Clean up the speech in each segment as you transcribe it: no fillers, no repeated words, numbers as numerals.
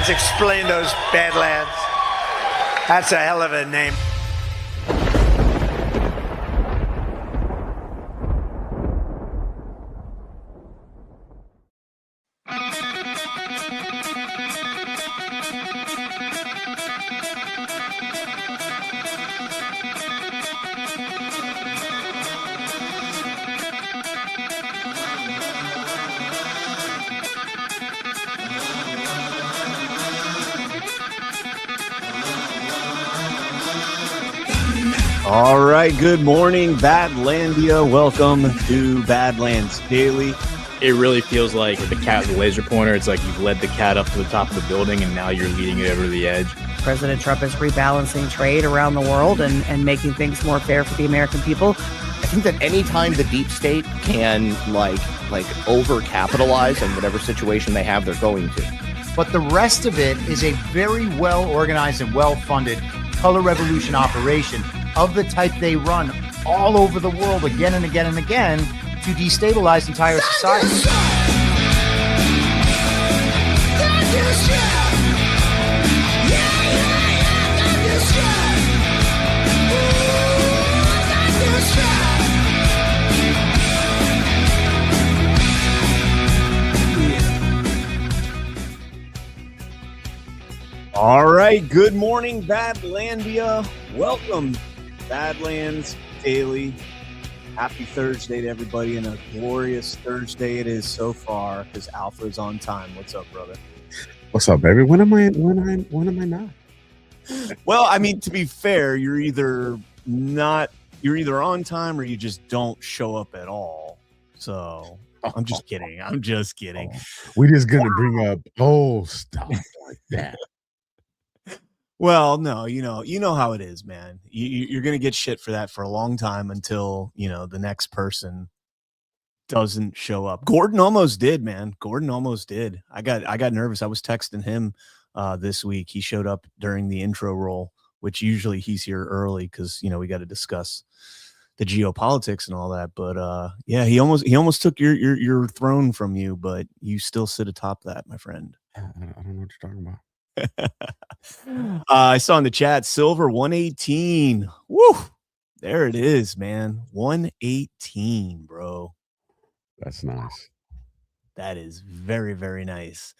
Badlands, explain those Badlands. That's a hell of a name. All right, good morning, Badlandia. Welcome to Badlands Daily. It really feels like the cat with the laser pointer. It's like you've led the cat up to the top of the building, and now you're leading it over the edge. President Trump is rebalancing trade around the world and making things more fair for the American people. I think that anytime the deep state can like overcapitalize in whatever situation they have, they're going to. But the rest of it is a very well organized and well funded color revolution operation of the type they run all over the world again and again and again to destabilize entire society. All right, good morning, Badlandia. Welcome, Badlands Daily. Happy Thursday to everybody, and a glorious Thursday it is so far because Alpha is on time. What's up, brother? What's up, baby? When am I not? Well, I mean, to be fair, you're either on time or you just don't show up at all. So I'm just kidding. We're just gonna bring up stuff like that. Well, no, you know how it is, man. You're going to get shit for that for a long time until, the next person doesn't show up. Gordon almost did, man. Gordon almost did. I got nervous. I was texting him this week. He showed up during the intro roll, which usually he's here early because, we got to discuss the geopolitics and all that. But yeah, he almost took your throne from you, but you still sit atop that, my friend. I don't know what you're talking about. I saw in the chat silver 118. Woo, there it is, man. 118, bro. That's nice. That is very, very nice.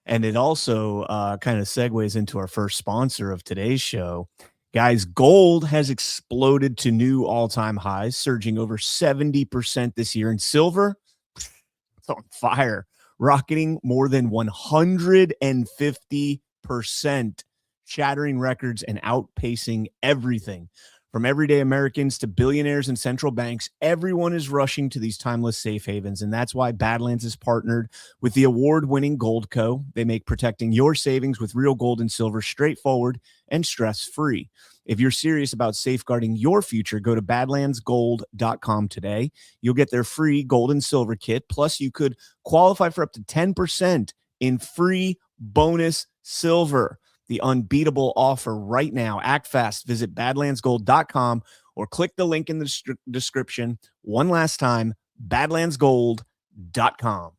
And it also kind of segues into our first sponsor of today's show. Guys, gold has exploded to new all-time highs, surging over 70% this year. And silver, it's on fire, rocketing more than 150%, shattering records and outpacing everything. From everyday Americans to billionaires and central banks, everyone is rushing to these timeless safe havens, and that's why Badlands is partnered with the award-winning Gold Co. They make protecting your savings with real gold and silver straightforward and stress-free. If you're serious about safeguarding your future, go to badlandsgold.com today. You'll get their free gold and silver kit, plus you could qualify for up to 10% in free bonus silver. The unbeatable offer right now. Act fast. Visit badlandsgold.com or click the link in the description. One last time, badlandsgold.com.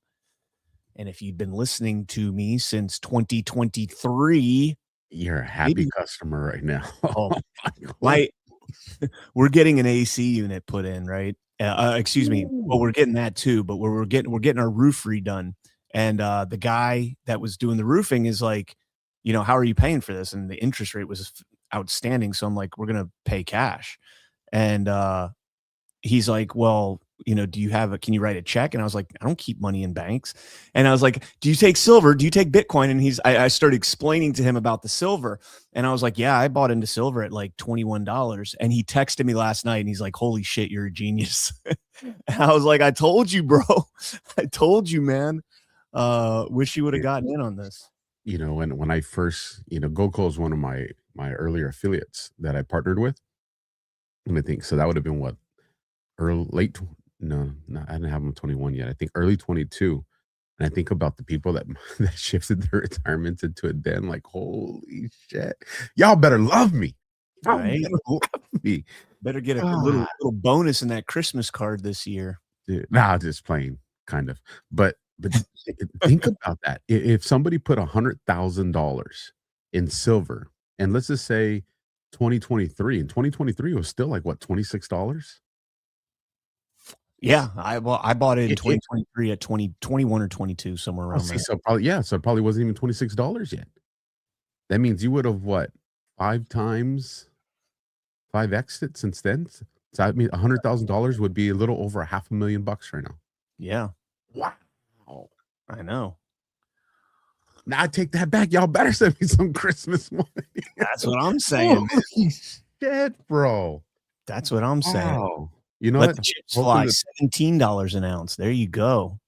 And if you've been listening to me since 2023, you're a happy customer right now. We're getting an AC unit put in, right? Excuse me. Well, we're getting that too, but we're getting our roof redone. And the guy that was doing the roofing is like, how are you paying for this? And the interest rate was outstanding. So I'm like, we're going to pay cash. And he's like, well, can you write a check? And I was like, I don't keep money in banks. And I was like, do you take silver? Do you take Bitcoin? And I started explaining to him about the silver. And I was like, yeah, I bought into silver at like $21. And he texted me last night and he's like, holy shit, you're a genius. And I was like, I told you, bro. I told you, man. Wish you would have gotten in on this. When I first, GoCo is one of my earlier affiliates that I partnered with. And I think so that would have been what? I didn't have them 21 yet. I think early 22. And I think about the people that shifted their retirements into it then, like, holy shit. Y'all better love me. Right? Better get a little bonus in that Christmas card this year. Dude, just plain, kind of. But But think about that. If somebody put $100,000 in silver, and let's just say 2023, and 2023 was still like what, $26? Yeah, I bought it in It 2023 at 21 or 22, somewhere oh, around see, there. so it probably wasn't even $26 yet. That means you would have what, 5x it since then? So I mean $100,000 would be a little over $500,000 right now. Yeah, Wow. I know. Now I take that back. Y'all better send me some Christmas money. That's what I'm saying. Holy shit, bro. That's what I'm saying. Wow. You know Let what? the chips Hoping fly. that- $17 an ounce. There you go.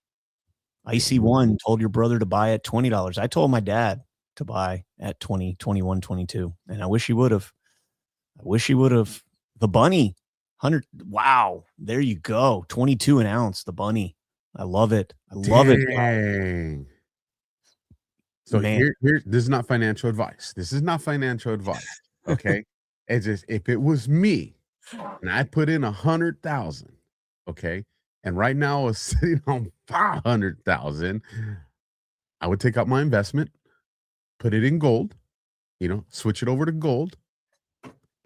Icy One told your brother to buy at $20. I told my dad to buy at 20, 21, 22. And I wish he would have. The bunny, 100. Wow. There you go. 22 an ounce. The bunny. I love it. I love it. Dang. So Man. here, this is not financial advice. This is not financial advice. Okay. It's just if it was me and I put in 100,000, okay, and right now I was sitting on 500,000, I would take out my investment, put it in gold, switch it over to gold,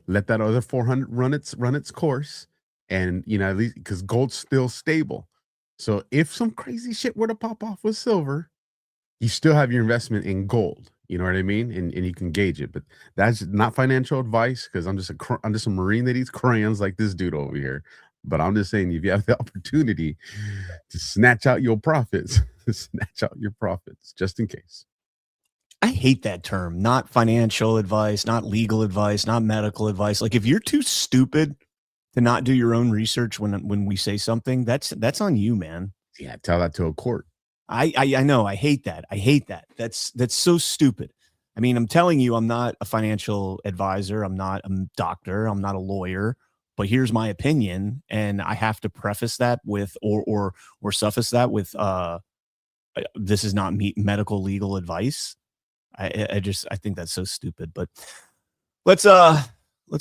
let that other 400 run its course, and at least because gold's still stable. So if some crazy shit were to pop off with silver, you still have your investment in gold. You know what I mean? And you can gauge it. But that's not financial advice because I'm just a Marine that eats crayons like this dude over here. But I'm just saying, if you have the opportunity to snatch out your profits, just in case. I hate that term. Not financial advice, not legal advice, not medical advice. Like if you're too stupid to not do your own research when we say something, that's on you, man. Yeah, tell that to a court. I know. I hate that. That's so stupid. I mean, I'm telling you, I'm not a financial advisor. I'm not a doctor. I'm not a lawyer. But here's my opinion, and I have to preface that with or suffice that with this is not medical legal advice. I think that's so stupid. But let's go ahead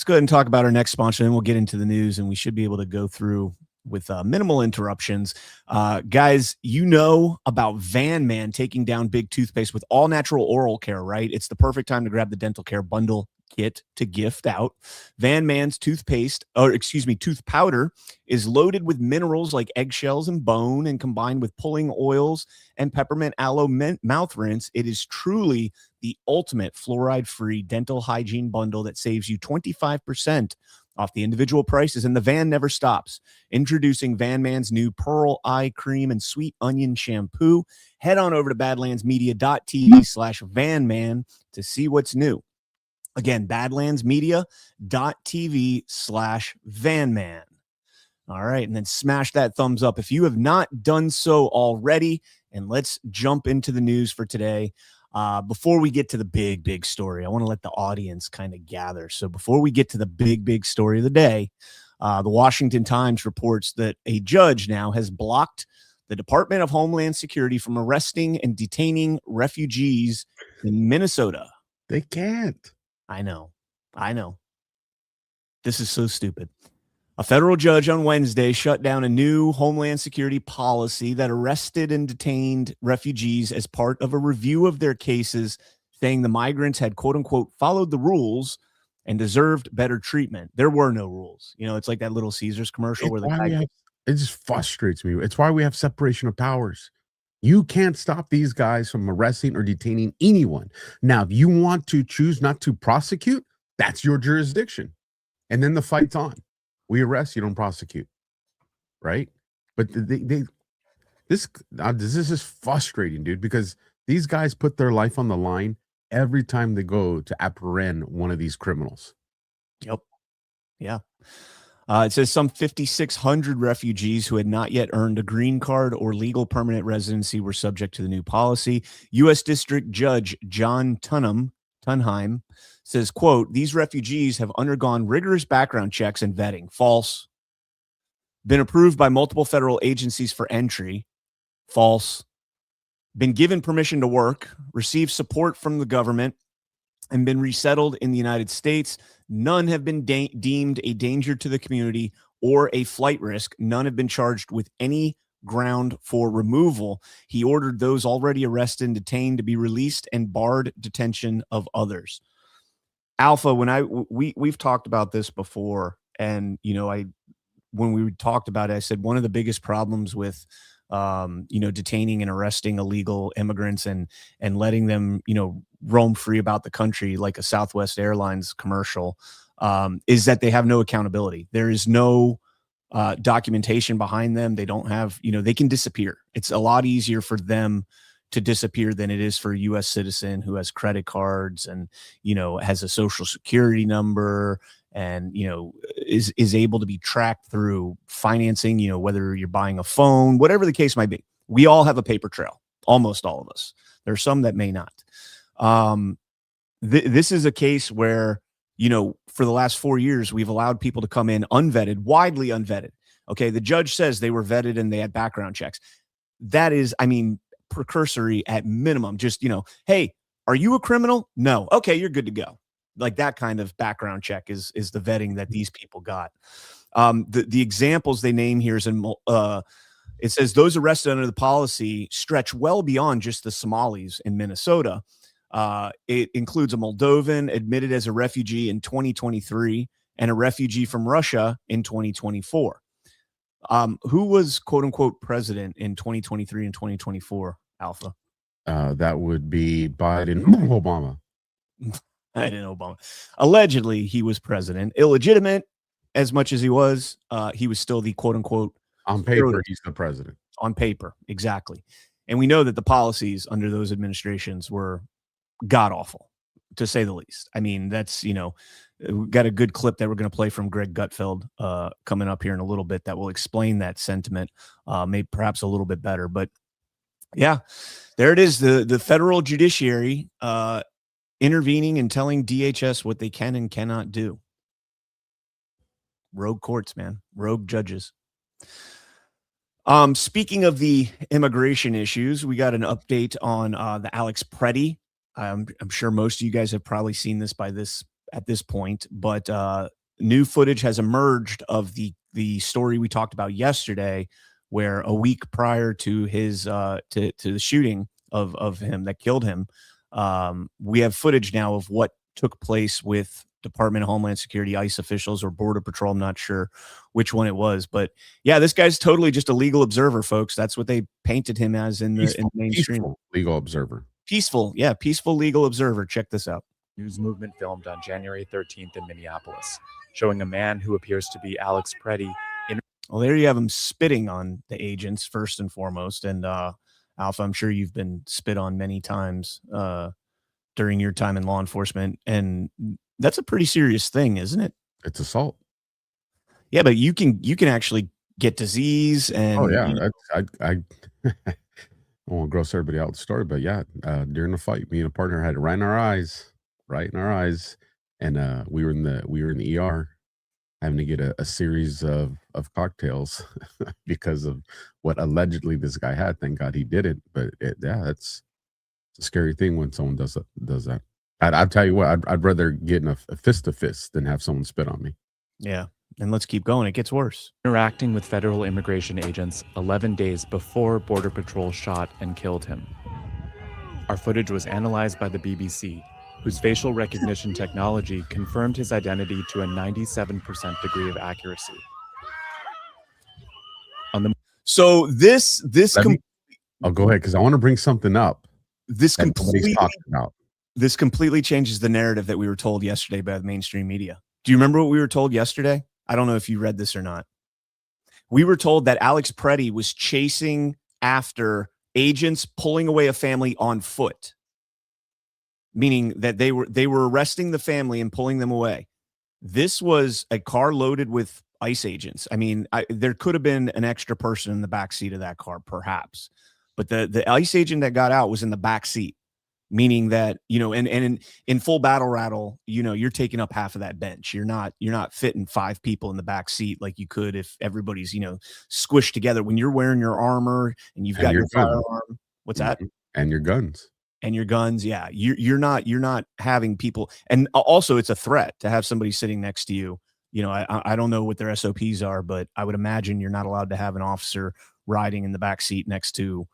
and talk about our next sponsor, and we'll get into the news, and we should be able to go through with minimal interruptions. Guys, you know about Van Man taking down big toothpaste with all natural oral care, right? It's the perfect time to grab the dental care bundle kit to gift out. Van Man's tooth powder is loaded with minerals like eggshells and bone, and combined with pulling oils and peppermint aloe mouth rinse, it is truly the ultimate fluoride-free dental hygiene bundle that saves you 25% off the individual prices, and the van never stops. Introducing Van Man's new Pearl Eye Cream and Sweet Onion Shampoo. Head on over to badlandsmedia.tv/vanman to see what's new. Again, badlandsmedia.tv/vanman. All right, and then smash that thumbs up if you have not done so already. And let's jump into the news for today. Before we get to the big story, I want to let the audience kind of gather. So before we get to the big story of the day, the Washington Times reports that a judge now has blocked the Department of Homeland Security from arresting and detaining refugees in Minnesota. They can't. I know. This is so stupid. A federal judge on Wednesday shut down a new Homeland Security policy that arrested and detained refugees as part of a review of their cases, saying the migrants had, quote unquote, followed the rules and deserved better treatment. There were no rules. It's like that Little Caesars commercial where the guy... It just frustrates me. It's why we have separation of powers. You can't stop these guys from arresting or detaining anyone. Now, if you want to choose not to prosecute, that's your jurisdiction. And then the fight's on. We arrest, you don't prosecute. Right? But this is frustrating, dude, because these guys put their life on the line every time they go to apprehend one of these criminals. Yep. Yeah. It says some 5,600 refugees who had not yet earned a green card or legal permanent residency were subject to the new policy. U.S. District Judge John Tunheim says, quote, these refugees have undergone rigorous background checks and vetting. False. Been approved by multiple federal agencies for entry. False. Been given permission to work, received support from the government, and been resettled in the United States. None have been deemed a danger to the community or a flight risk. None have been charged with any ground for removal. He ordered those already arrested and detained to be released and barred detention of others. Alpha, we've talked about this before, and when we talked about it, I said one of the biggest problems with detaining and arresting illegal immigrants and letting them roam free about the country like a Southwest Airlines commercial is that they have no accountability. There is no documentation behind them. They don't have, they can disappear. It's a lot easier for them to disappear than it is for a U.S. citizen who has credit cards and, has a social security number and, is able to be tracked through financing, whether you're buying a phone, whatever the case might be. We all have a paper trail, almost all of us. There are some that may not. This is a case where, for the last 4 years, we've allowed people to come in unvetted, widely unvetted. Okay. The judge says they were vetted and they had background checks. That is, precursory at minimum. Just, hey, are you a criminal? No. Okay. You're good to go. Like that kind of background check is the vetting that these people got. The examples they name here is it says those arrested under the policy stretch well beyond just the Somalis in Minnesota. It includes a Moldovan admitted as a refugee in 2023 and a refugee from Russia in 2024. Who was quote unquote president in 2023 and 2024, Alpha? That would be Biden, Obama. Obama. Allegedly, he was president. Illegitimate as much as he was still the quote unquote on paper, he's the president. On paper, exactly. And we know that the policies under those administrations were god awful, to say the least. That's, we got a good clip that we're going to play from Greg Gutfeld coming up here in a little bit that will explain that sentiment, maybe perhaps a little bit better. But yeah, there it is. The federal judiciary intervening and telling DHS what they can and cannot do. Rogue courts, man. Rogue judges. Speaking of the immigration issues, we got an update on the Alex Preddy. I'm sure most of you guys have probably seen this at this point, but new footage has emerged of the story we talked about yesterday, where a week prior to his to the shooting of him that killed him, we have footage now of what took place with Department of Homeland Security, ICE officials, or Border Patrol. I'm not sure which one it was, but yeah, this guy's totally just a legal observer, folks. That's what they painted him as in the mainstream. Legal observer. Peaceful legal observer. Check this out. News movement filmed on January 13th in Minneapolis, showing a man who appears to be Alex Preddy. Well, there you have him spitting on the agents first and foremost. And Alpha, I'm sure you've been spit on many times during your time in law enforcement, and that's a pretty serious thing, isn't it? It's assault. Yeah, but you can actually get disease and. Oh yeah, I won't gross everybody out the story, but yeah, during the fight, me and a partner had it right in our eyes, and we were in the ER, having to get a series of cocktails because of what allegedly this guy had. Thank God he did it, but it's a scary thing when someone does that. I'll tell you what, I'd rather get in a fist to fist than have someone spit on me. Yeah. And let's keep going. It gets worse. Interacting with federal immigration agents 11 days before Border Patrol shot and killed him. Our footage was analyzed by the BBC, whose facial recognition technology confirmed his identity to a 97% degree of accuracy. So this I'll go ahead because I want to bring something up. This completely changes the narrative that we were told yesterday by the mainstream media. Do you remember what we were told yesterday? I don't know if you read this or not. We were told that Alex Preddy was chasing after agents pulling away a family on foot, meaning that they were arresting the family and pulling them away. This was a car loaded with ICE agents. There could have been an extra person in the back seat of that car, perhaps, but the ICE agent that got out was in the back seat. Meaning that, and in full battle rattle, you're taking up half of that bench. You're not fitting 5 people in the back seat like you could if everybody's, squished together. When you're wearing your armor and you've got your firearm. What's that? And your guns. And your guns. Yeah. You're not having people. And also it's a threat to have somebody sitting next to you. I don't know what their SOPs are, but I would imagine you're not allowed to have an officer riding in the back seat next to,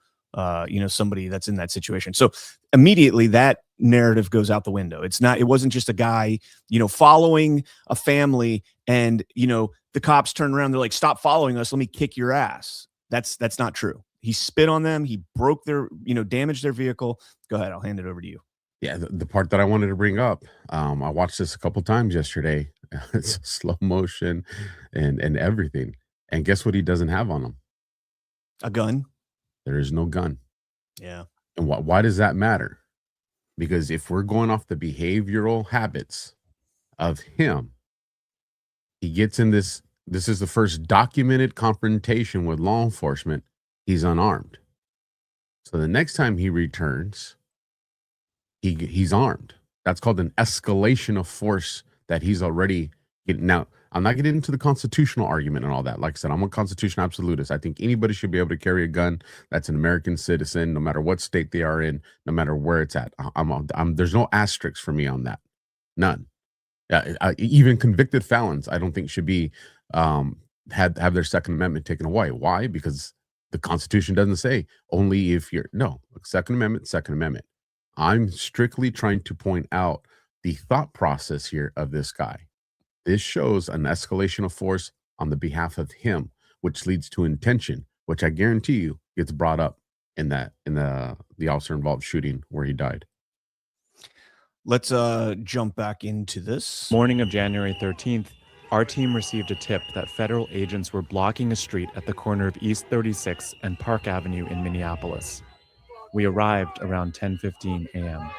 somebody that's in that situation. So immediately that narrative goes out the window. It wasn't just a guy, following a family and, the cops turn around. They're like, stop following us. Let me kick your ass. That's not true. He spit on them. He broke their, damaged their vehicle. Go ahead. I'll hand it over to you. Yeah, the part that I wanted to bring up, I watched this a couple times yesterday. It's slow motion and everything. And guess what he doesn't have on him? A gun. There is no gun. Yeah. And why does that matter? Because if we're going off the behavioral habits of him, he gets in this is the first documented confrontation with law enforcement. He's unarmed. So the next time he returns, he's armed. That's called an escalation of force that he's already getting. Now, I'm not getting into the constitutional argument and all that. Like I said, I'm a constitutional absolutist. I think anybody should be able to carry a gun that's an American citizen, no matter what state they are in, no matter where it's at. There's no asterisks for me on that. None. Even convicted felons, I don't think should be have their Second Amendment taken away. Why? Because the Constitution doesn't say only if you're Second Amendment. I'm strictly trying to point out the thought process here of this guy. This shows an escalation of force on the behalf of him, which leads to intention, which I guarantee you gets brought up in the officer involved shooting where he died. Let's jump back into this. Morning of January 13th, our team received a tip that federal agents were blocking a street at the corner of East 36 and Park Avenue in Minneapolis. We arrived around 10:15 a.m.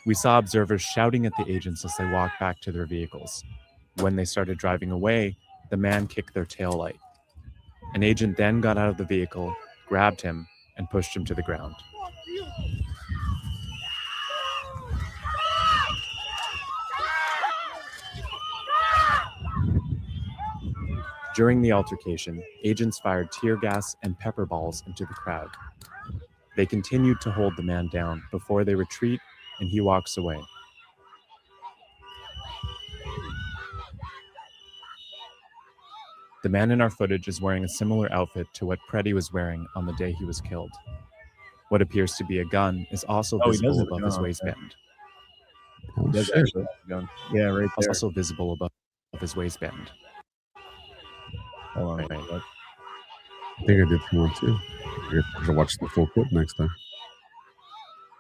We saw observers shouting at the agents as they walked back to their vehicles. When they started driving away, the man kicked their taillight. An agent then got out of the vehicle, grabbed him, and pushed him to the ground. During the altercation, agents fired tear gas and pepper balls into the crowd. They continued to hold the man down before they retreat and he walks away. The man in our footage is wearing a similar outfit to what Preddy was wearing on the day he was killed. What appears to be a gun is also visible above his waistband. Oh, shit. Yeah, right there. Also visible above his waistband. Hold on, wait. I think I did one too. I have to watch the full clip next time.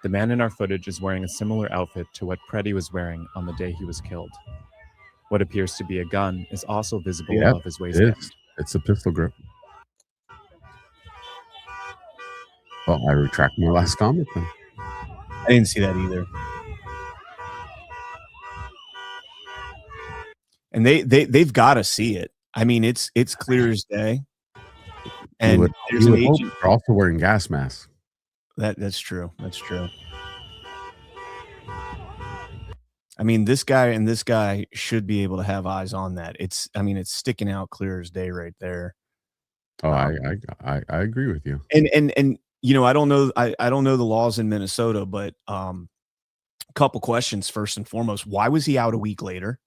The man in our footage is wearing a similar outfit to what Preddy was wearing on the day he was killed. What appears to be a gun is also visible above his waistband. It's a pistol grip. Well, I retract my last comment then. I didn't see that either. And they've got to see it. I mean, it's clear as day. And there's an agent. They're also wearing gas masks. That's true. That's true. I mean, this guy should be able to have eyes on that. It's sticking out clear as day right there. Oh, I agree with you. And I don't know the laws in Minnesota, but a couple questions first and foremost. Why was he out a week later?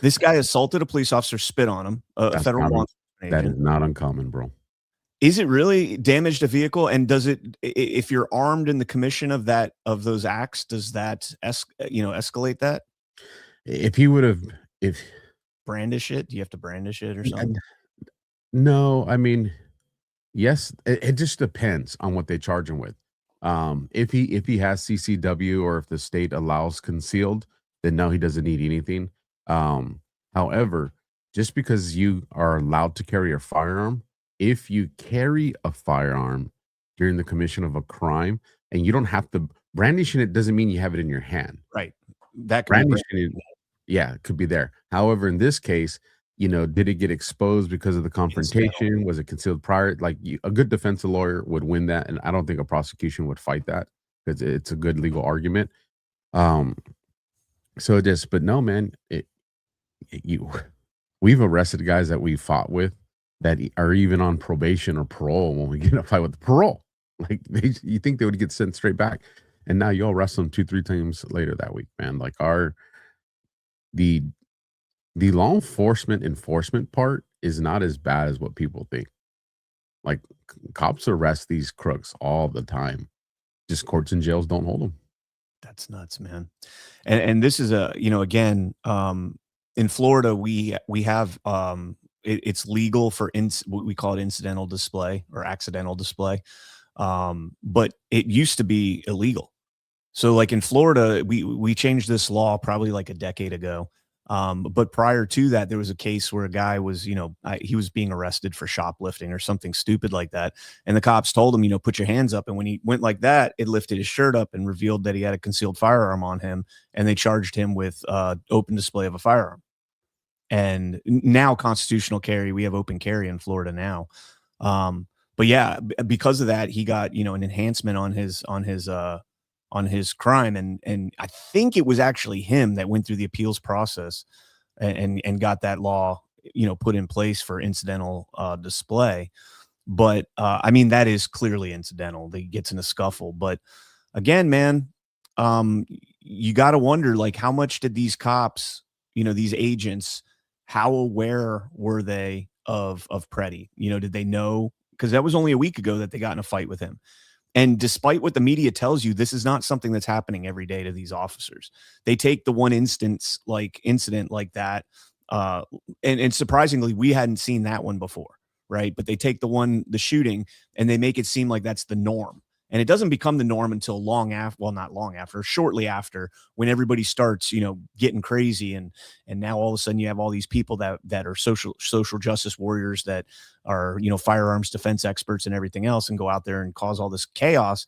This guy assaulted a police officer, spit on him, a federal law enforcement That agent. is not uncommon, bro. Is it really damaged a vehicle? And does it, if you're armed in the commission of those acts, does that escalate that? If he would have, brandish it, do you have to brandish it or something? No, I mean, yes, it just depends on what they charge him with. If he has CCW or if the state allows concealed, then no, he doesn't need anything. However, just because you are allowed to carry a firearm, if you carry a firearm during the commission of a crime, and you don't have to brandishing it, doesn't mean you have it in your hand. Right. That could Brandishing it, yeah, it could be there. However, in this case, did it get exposed because of the confrontation? Was it concealed prior? Like a good defense lawyer would win that, and I don't think a prosecution would fight that because it's a good legal argument. So just, but no, man, we've arrested guys that we fought with that are even on probation or parole when we get in a fight with the parole. Like you think they would get sent straight back, and now you all arrest them 2-3 times later that week, man. Like the law enforcement part is not as bad as what people think. Like cops arrest these crooks all the time. Just courts and jails don't hold them. That's nuts, man. And this is a, again, in Florida, we have, it's legal for what we call it incidental display or accidental display. But it used to be illegal. So like in Florida, we changed this law probably like a decade ago. But prior to that, there was a case where a guy was, he was being arrested for shoplifting or something stupid like that. And the cops told him, put your hands up. And when he went like that, it lifted his shirt up and revealed that he had a concealed firearm on him. And they charged him with open display of a firearm. And now constitutional carry, we have open carry in Florida now. But yeah, because of that, he got, an enhancement on his crime. And I think it was actually him that went through the appeals process and got that law, put in place for incidental display. But I mean, that is clearly incidental. He gets in a scuffle. But again, man, you got to wonder, like, how much did these cops, these agents, how aware were they of Preddy? Did they know? Because that was only a week ago that they got in a fight with him. And despite what the media tells you, this is not something that's happening every day to these officers. They take the one incident like that. And surprisingly, we hadn't seen that one before, right? But they take the shooting, and they make it seem like that's the norm. And it doesn't become the norm until shortly after, when everybody starts, getting crazy. And now all of a sudden you have all these people that are social justice warriors that are, firearms defense experts and everything else, and go out there and cause all this chaos.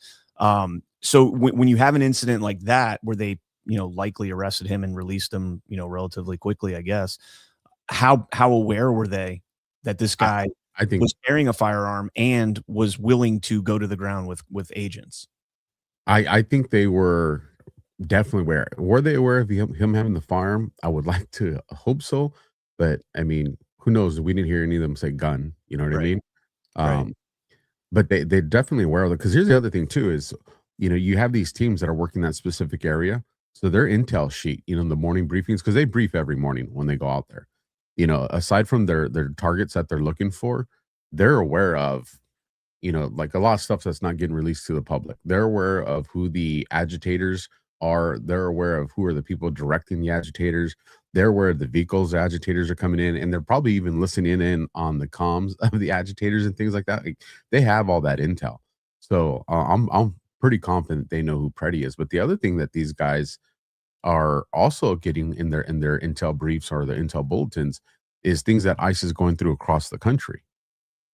So when you have an incident like that, where they, likely arrested him and released him, relatively quickly, I guess, how aware were they that this guy I think was carrying a firearm and was willing to go to the ground with agents? I think they were definitely aware. Were they aware of him having the firearm? I would like to hope so, but I mean, who knows? We didn't hear any of them say gun. You know what I mean? Right. But they're definitely aware of it. Because here's the other thing too: is you have these teams that are working that specific area, so their intel sheet, the morning briefings, because they brief every morning when they go out there. Aside from their targets that they're looking for, they're aware of, like a lot of stuff that's not getting released to the public. They're aware of who the agitators are. They're aware of who are the people directing the agitators. They're aware of the vehicles the agitators are coming in, and they're probably even listening in on the comms of the agitators and things like that. Like, they have all that intel. So I'm pretty confident they know who Preddy is. But the other thing that these guys are also getting in their intel briefs or their intel bulletins is things that ICE is going through across the country,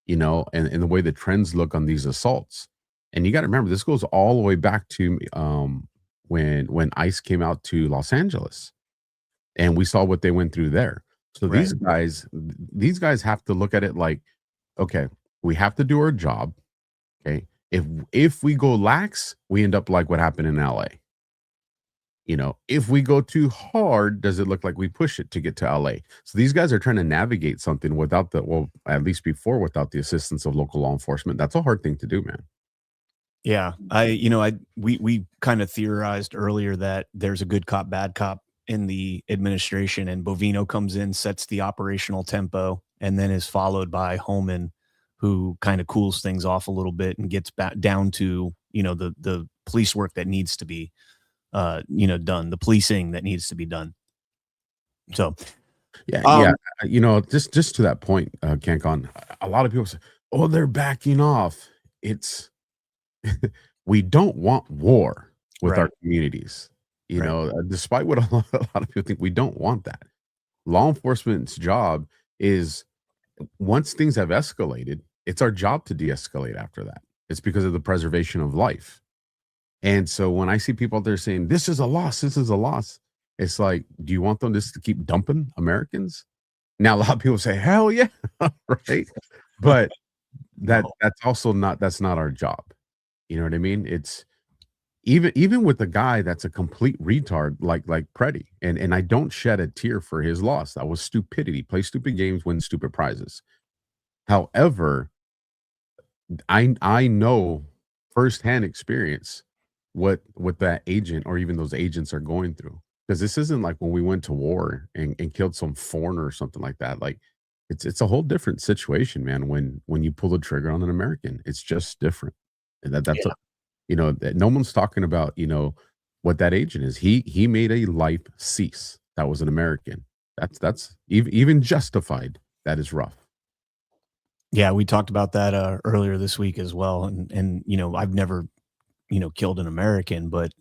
and the way the trends look on these assaults. And you got to remember, this goes all the way back to when ICE came out to Los Angeles, and we saw what they went through there. So Right. these guys have to look at it like, okay, we have to do our job. Okay, if we go lax, we end up like what happened in LA. If we go too hard, does it look like we push it to get to LA? So these guys are trying to navigate something without at least before, without the assistance of local law enforcement. That's a hard thing to do, man. Yeah. We kind of theorized earlier that there's a good cop, bad cop in the administration, and Bovino comes in, sets the operational tempo, and then is followed by Holman, who kind of cools things off a little bit and gets back down to, the police work that needs to be done, the policing that needs to be done. So yeah. Just to that point, CannCon, a lot of people say, oh, they're backing off. It's we don't want war with our communities. Despite what a lot of people think, we don't want that. Law enforcement's job is, once things have escalated, it's our job to de-escalate after that. It's because of the preservation of life. And so when I see people out there saying, this is a loss, it's like, do you want them just to keep dumping Americans? Now, a lot of people say, hell yeah, right? But that's not our job. You know what I mean? It's even with the guy that's a complete retard like Preddy, and I don't shed a tear for his loss. That was stupidity. Play stupid games, win stupid prizes. However, I know firsthand experience what that agent or even those agents are going through, because this isn't like when we went to war and killed some foreigner or something like that. Like, it's a whole different situation, man. When you pull the trigger on an American, it's just different. And that's Yeah. that no one's talking about, what that agent is. He made a life cease. That was an American. That's even justified. That is rough. Yeah, we talked about that earlier this week as well. And I've never, killed an American, but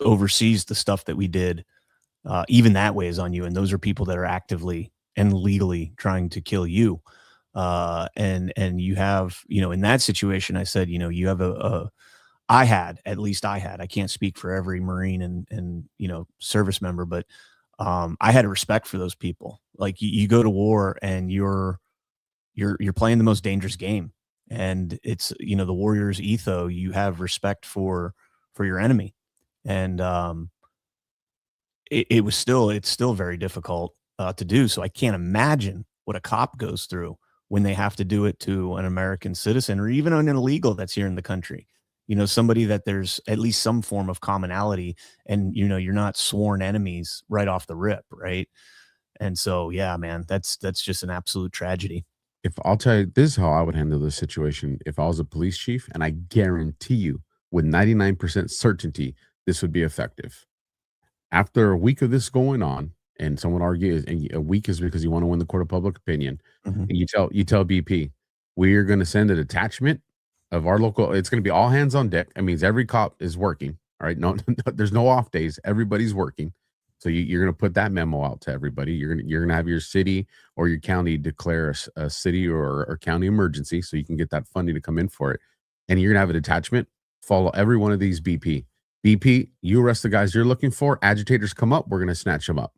overseas, the stuff that we did, even that weighs on you. And those are people that are actively and legally trying to kill you. And you have, in that situation, I said, you have I can't speak for every Marine and service member, but I had a respect for those people. Like you go to war and you're playing the most dangerous game, and it's the Warriors ethos. You have respect for your enemy, and it's still very difficult to do. So I can't imagine what a cop goes through when they have to do it to an American citizen or even an illegal that's here in the country. Somebody that there's at least some form of commonality, and you're not sworn enemies right off the rip, right? And so, yeah, man, that's just an absolute tragedy. If I'll tell you, this is how I would handle this situation if I was a police chief, and I guarantee you with 99% certainty this would be effective. After a week of this going on, and someone argues, and a week is because you want to win the court of public opinion, Mhm. and you tell BP, we're going to send a detachment of our local. It's going to be all hands on deck. That means every cop is working. All right, no, there's no off days. Everybody's working. So you're going to put that memo out to everybody. You're going to have your city or your county declare a city or county emergency, so you can get that funding to come in for it. And you're going to have a detachment follow every one of these BP. BP, you arrest the guys you're looking for. Agitators come up, we're going to snatch them up.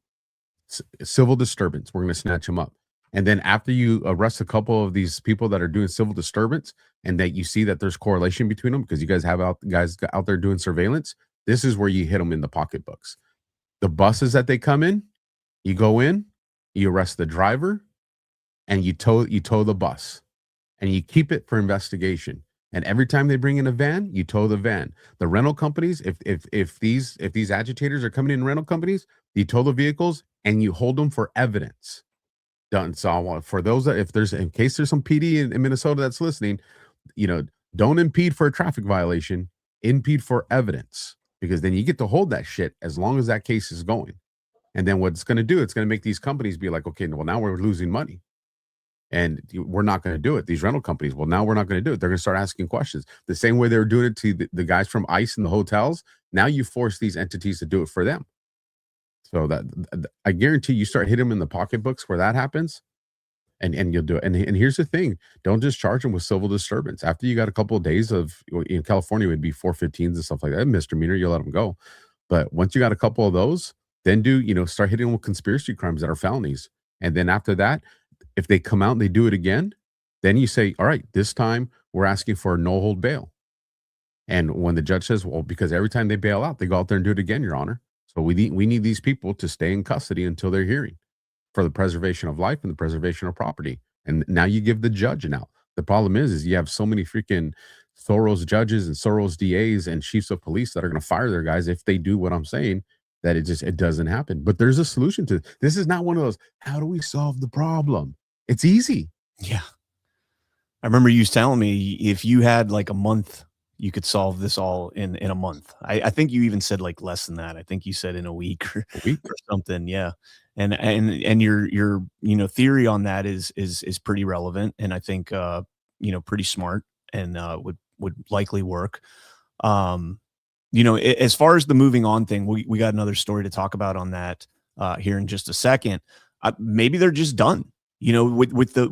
Civil disturbance, we're going to snatch them up. And then after you arrest a couple of these people that are doing civil disturbance, and that you see that there's correlation between them because you guys have guys out there doing surveillance, this is where you hit them in the pocketbooks. The buses that they come in, you go in, you arrest the driver, and you tow the bus, and you keep it for investigation. And every time they bring in a van, you tow the van. The rental companies, if these agitators are coming in rental companies, you tow the vehicles and you hold them for evidence. Done. So I want for those that in case there's some PD in Minnesota that's listening, don't impede for a traffic violation, impede for evidence, because then you get to hold that shit as long as that case is going. And then what it's going to do, it's going to make these companies be like, okay, well, now we're losing money and we're not going to do it. These rental companies, well, now we're not going to do it. They're going to start asking questions the same way they were doing it to the guys from ICE in the hotels. Now you force these entities to do it for them. So that I guarantee you start hitting them in the pocketbooks where that happens, and you'll do it. And here's the thing: don't just charge them with civil disturbance. After you got a couple of days of, in California, it would be 415s and stuff like that, misdemeanor, you let them go. But once you got a couple of those, then start hitting them with conspiracy crimes that are felonies. And then after that, if they come out and they do it again, then you say, all right, this time we're asking for a no hold bail. And when the judge says, well, because every time they bail out, they go out there and do it again, Your Honor. So we need these people to stay in custody until their hearing for the preservation of life and the preservation of property. And now you give the judge an out. The problem is you have so many freaking Soros judges and Soros DAs and chiefs of police that are going to fire their guys if they do what I'm saying, that it doesn't happen. But there's a solution to this. This is not one of those, how do we solve the problem? It's easy. Yeah. I remember you telling me if you had like a month, you could solve this all in a month. I think you even said like less than that. I think you said in a week or something. Yeah. And your theory on that is pretty relevant, and I think pretty smart, and would likely work. As far as the moving on thing, we got another story to talk about on that here in just a second. Maybe they're just done. With the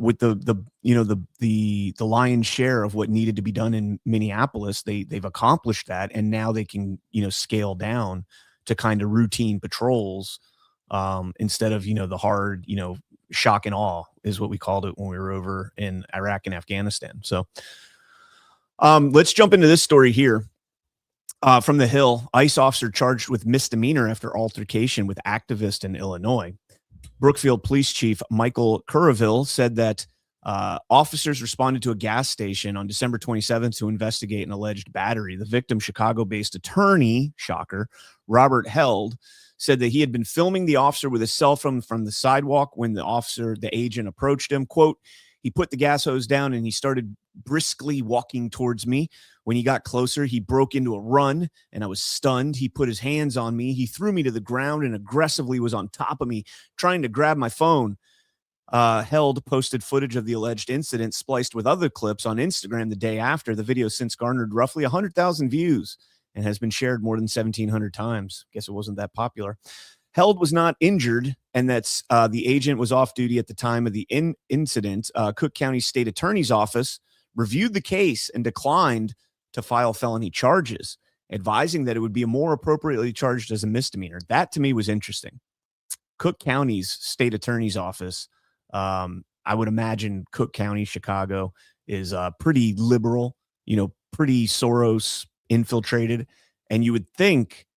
lion's share of what needed to be done in Minneapolis, they've accomplished that, and now they can scale down to kind of routine patrols instead of the hard shock and awe is what we called it when we were over in Iraq and Afghanistan. So let's jump into this story here. From the Hill, ICE officer charged with misdemeanor after altercation with activist in Illinois. Brookfield Police Chief Michael Curaville said that Officers responded to a gas station on December 27th to investigate an alleged battery. The victim, Chicago-based attorney, shocker, Robert Held, said that he had been filming the officer with his cell phone from the sidewalk when the agent approached him. Quote, he put the gas hose down and he started briskly walking towards me. When he got closer, he broke into a run and I was stunned. He put his hands on me. He threw me to the ground and aggressively was on top of me, trying to grab my phone. Held posted footage of the alleged incident spliced with other clips on Instagram the day after. The video since garnered roughly 100,000 views and has been shared more than 1,700 times. Guess it wasn't that popular. Held was not injured, and that's the agent was off duty at the time of the incident. Cook County State Attorney's Office reviewed the case and declined to file felony charges, advising that it would be more appropriately charged as a misdemeanor. That to me was interesting. Cook County's State Attorney's Office, I would imagine Cook County, Chicago, is pretty liberal, pretty Soros infiltrated. And you would think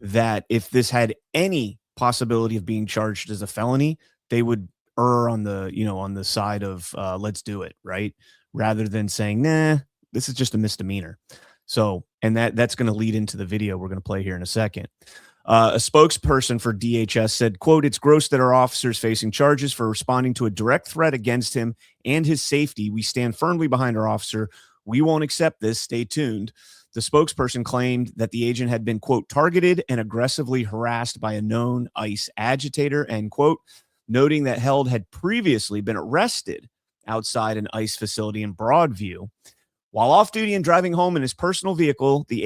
that if this had any possibility of being charged as a felony, they would err on the side of let's do it, right? Rather than saying, nah, this is just a misdemeanor. So, and that's going to lead into the video we're going to play here in a second. A spokesperson for DHS said, quote, it's gross that our officers facing charges for responding to a direct threat against him and his safety. We stand firmly behind our officer. We won't accept this. Stay tuned. The spokesperson claimed that the agent had been, quote, targeted and aggressively harassed by a known ICE agitator, end quote, noting that Held had previously been arrested outside an ICE facility in Broadview. While off duty and driving home in his personal vehicle, the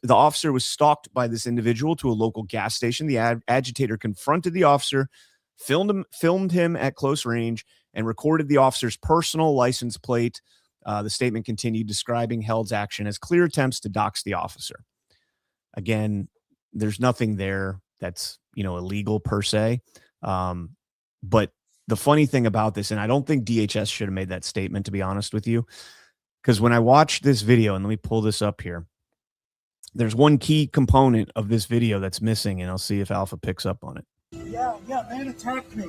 officer was stalked by this individual to a local gas station. The agitator confronted the officer, filmed him at close range, and recorded the officer's personal license plate. The statement continued, describing Held's action as clear attempts to dox the officer. Again, there's nothing there that's illegal per se. But the funny thing about this, and I don't think DHS should have made that statement, to be honest with you, because when I watched this video, and let me pull this up here, there's one key component of this video that's missing, and I'll see if Alpha picks up on it. Yeah, man attacked me.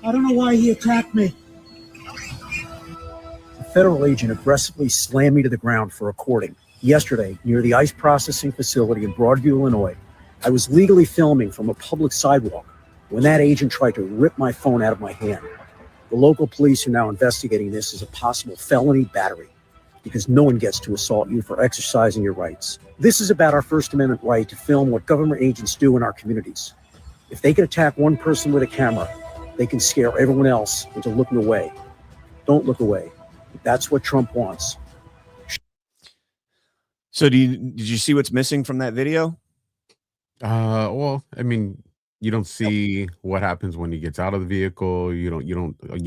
I don't know why he attacked me. A federal agent aggressively slammed me to the ground for recording. Yesterday, near the ICE processing facility in Broadview, Illinois, I was legally filming from a public sidewalk when that agent tried to rip my phone out of my hand. The local police are now investigating this as a possible felony battery, because no one gets to assault you for exercising your rights. This is about our First Amendment right to film what government agents do in our communities. If they can attack one person with a camera, they can scare everyone else into looking away. Don't look away. That's what Trump wants. So did you see what's missing from that video? Well, I mean, you don't see what happens when he gets out of the vehicle. You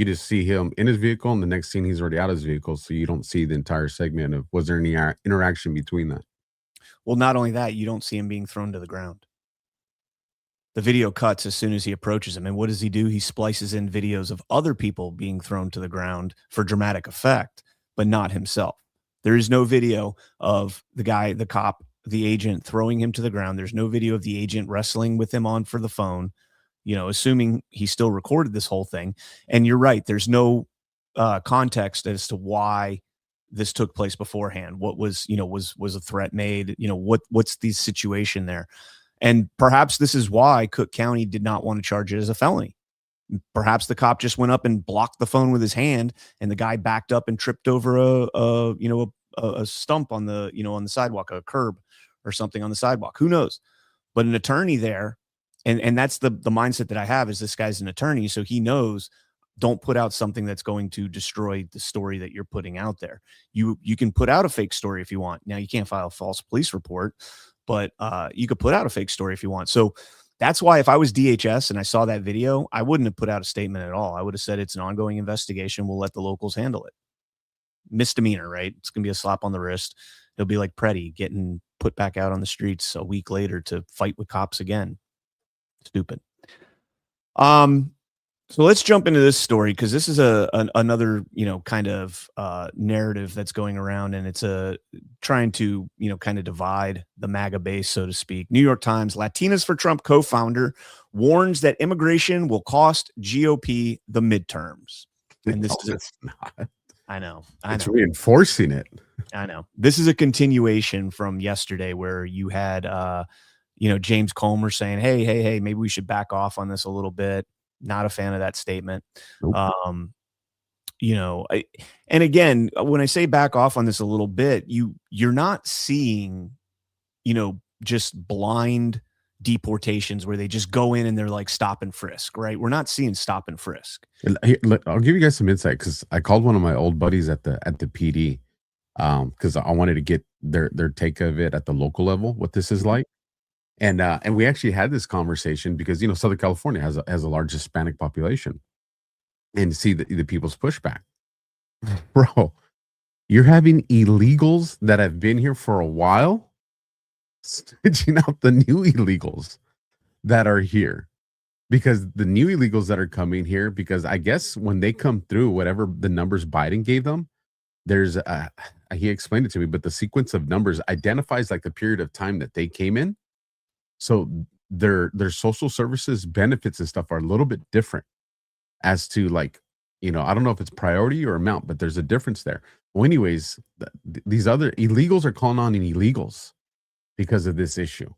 just see him in his vehicle, and the next scene he's already out of his vehicle. So you don't see the entire segment of, was there any interaction between that? Well, not only that, you don't see him being thrown to the ground. The video cuts as soon as he approaches him. And what does he do? He splices in videos of other people being thrown to the ground for dramatic effect, but not himself. There is no video of the guy, the cop, the agent throwing him to the ground. There's no video of the agent wrestling with him on for the phone, assuming he still recorded this whole thing. And you're right. There's no context as to why this took place beforehand. What was a threat made? What's the situation there? And perhaps this is why Cook County did not want to charge it as a felony. Perhaps the cop just went up and blocked the phone with his hand, and the guy backed up and tripped over a stump on the sidewalk, a curb or something on the sidewalk. Who knows? But an attorney there, and that's the mindset that I have, is this guy's an attorney, so he knows, don't put out something that's going to destroy the story that you're putting out there. You can put out a fake story if you want. Now, you can't file a false police report, but you could put out a fake story if you want. So that's why if I was DHS and I saw that video, I wouldn't have put out a statement at all. I would have said it's an ongoing investigation. We'll let the locals handle it. Misdemeanor, right? It's going to be a slap on the wrist. It'll be like Preddy getting put back out on the streets a week later to fight with cops again. Stupid. So let's jump into this story, because this is another kind of narrative that's going around, and it's trying to kind of divide the MAGA base, so to speak. New York Times: Latinas for Trump co-founder warns that immigration will cost GOP the midterms. And this No, is it's not. I know. It's reinforcing it. I know. This is a continuation from yesterday where you had James Comer saying, hey, maybe we should back off on this a little bit. Not a fan of that statement. Nope. And again, when I say back off on this a little bit, you're not seeing, just blind deportations where they just go in and they're like stop and frisk, right? We're not seeing stop and frisk. I'll give you guys some insight because I called one of my old buddies at the PD because I wanted to get their take of it at the local level, what this is like. And we actually had this conversation because Southern California has a large Hispanic population, and see the people's pushback. Bro, you're having illegals that have been here for a while stitching out the new illegals that are here, because the new illegals that are coming here, because I guess when they come through, whatever the numbers Biden gave them, there's he explained it to me, but the sequence of numbers identifies like the period of time that they came in. So their social services benefits and stuff are a little bit different as to like, I don't know if it's priority or amount, but there's a difference there. Well, anyways, these other illegals are calling on illegals because of this issue.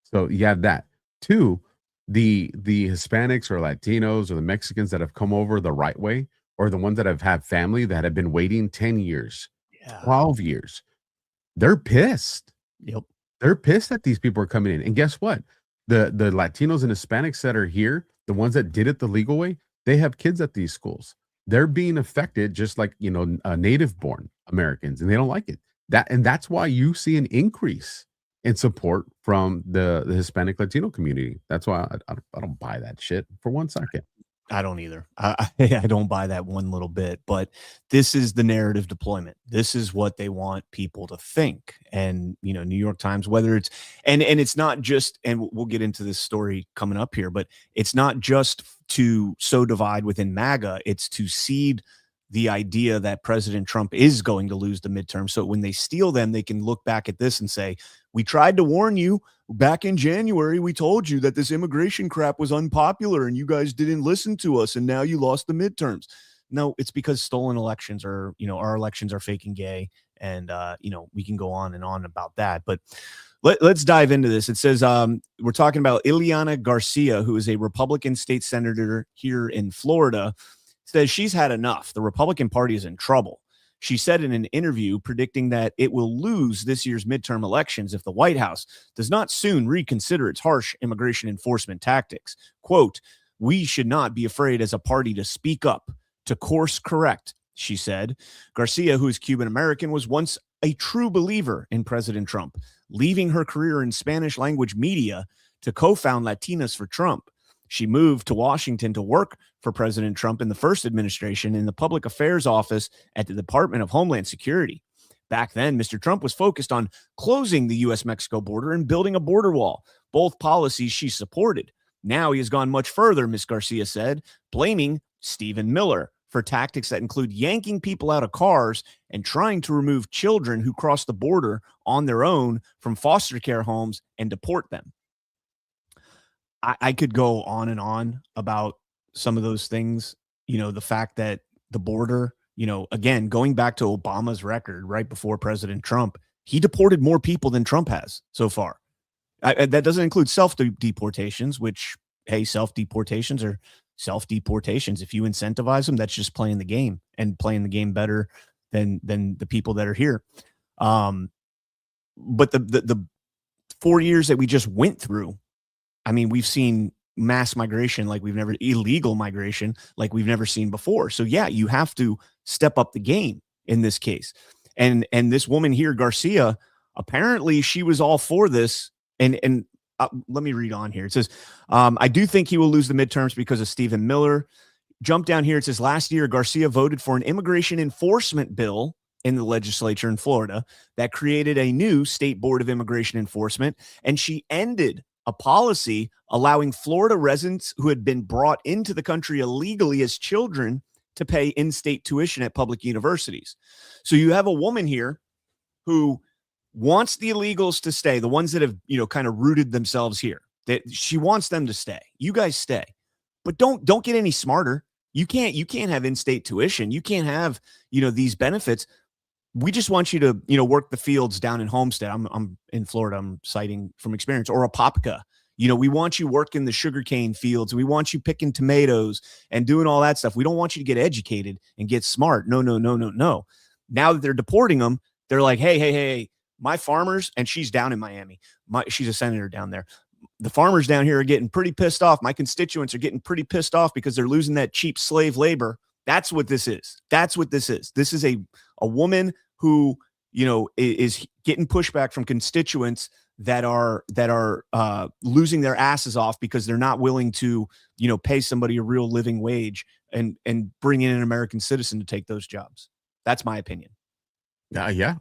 So you have that. Two, the Hispanics or Latinos or the Mexicans that have come over the right way, or the ones that have had family that have been waiting 10 years, 12 years, they're pissed. Yep. They're pissed that these people are coming in. And guess what? The Latinos and Hispanics that are here, the ones that did it the legal way, they have kids at these schools. They're being affected just like, native born Americans, and they don't like it. That's why you see an increase in support from the Hispanic Latino community. That's why I don't buy that shit for 1 second. I don't either. I don't buy that one little bit, but this is the narrative deployment. This is what they want people to think. And, New York Times, whether it's, and it's not just, and we'll get into this story coming up here, but it's not just to sow divide within MAGA. It's to seed the idea that President Trump is going to lose the midterm. So when they steal them, they can look back at this and say, we tried to warn you back in January. We told you that this immigration crap was unpopular and you guys didn't listen to us. And now you lost the midterms. No, it's because stolen elections are, our elections are fake and gay. And, we can go on and on about that. But let's dive into this. It says we're talking about Ileana Garcia, who is a Republican state senator here in Florida, says she's had enough. The Republican Party is in trouble. She said in an interview predicting that it will lose this year's midterm elections if the White House does not soon reconsider its harsh immigration enforcement tactics. Quote, we should not be afraid as a party to speak up, to course correct, she said. Garcia, who is Cuban-American, was once a true believer in President Trump, leaving her career in Spanish language media to co-found Latinas for Trump. She moved to Washington to work for President Trump in the first administration in the public affairs office at the Department of Homeland Security. Back then, Mr. Trump was focused on closing the U.S.-Mexico border and building a border wall, both policies she supported. Now he has gone much further, Ms. Garcia said, blaming Stephen Miller for tactics that include yanking people out of cars and trying to remove children who cross the border on their own from foster care homes and deport them. I could go on and on about some of those things, the fact that the border, again, going back to Obama's record right before President Trump, he deported more people than Trump has so far. That doesn't include self-deportations, which, hey, self-deportations are self-deportations. If you incentivize them, that's just playing the game and playing the game better than the people that are here. But the 4 years that we just went through, I mean, we've seen mass migration like we've never, illegal migration like we've never seen before. So yeah, you have to step up the game in this case. And this woman here, Garcia, apparently she was all for this. And let me read on here. It says, I do think he will lose the midterms because of Stephen Miller. Jump down here. It says last year, Garcia voted for an immigration enforcement bill in the legislature in Florida that created a new state board of immigration enforcement. And she ended a policy allowing Florida residents who had been brought into the country illegally as children to pay in-state tuition at public universities. So you have a woman here who wants the illegals to stay, the ones that have, kind of rooted themselves here, that she wants them to stay. You guys stay, but don't get any smarter. You can't have in-state tuition. You can't have, these benefits. We just want you to, work the fields down in Homestead. I'm in Florida. I'm citing from experience, or Apopka. We want you working the sugarcane fields. We want you picking tomatoes and doing all that stuff. We don't want you to get educated and get smart. No. Now that they're deporting them, they're like, hey, my farmers, and she's down in Miami. She's a senator down there. The farmers down here are getting pretty pissed off. My constituents are getting pretty pissed off because they're losing that cheap slave labor. That's what this is. This is a woman who, is getting pushback from constituents that are losing their asses off because they're not willing to, pay somebody a real living wage and bring in an American citizen to take those jobs. That's my opinion. Yeah.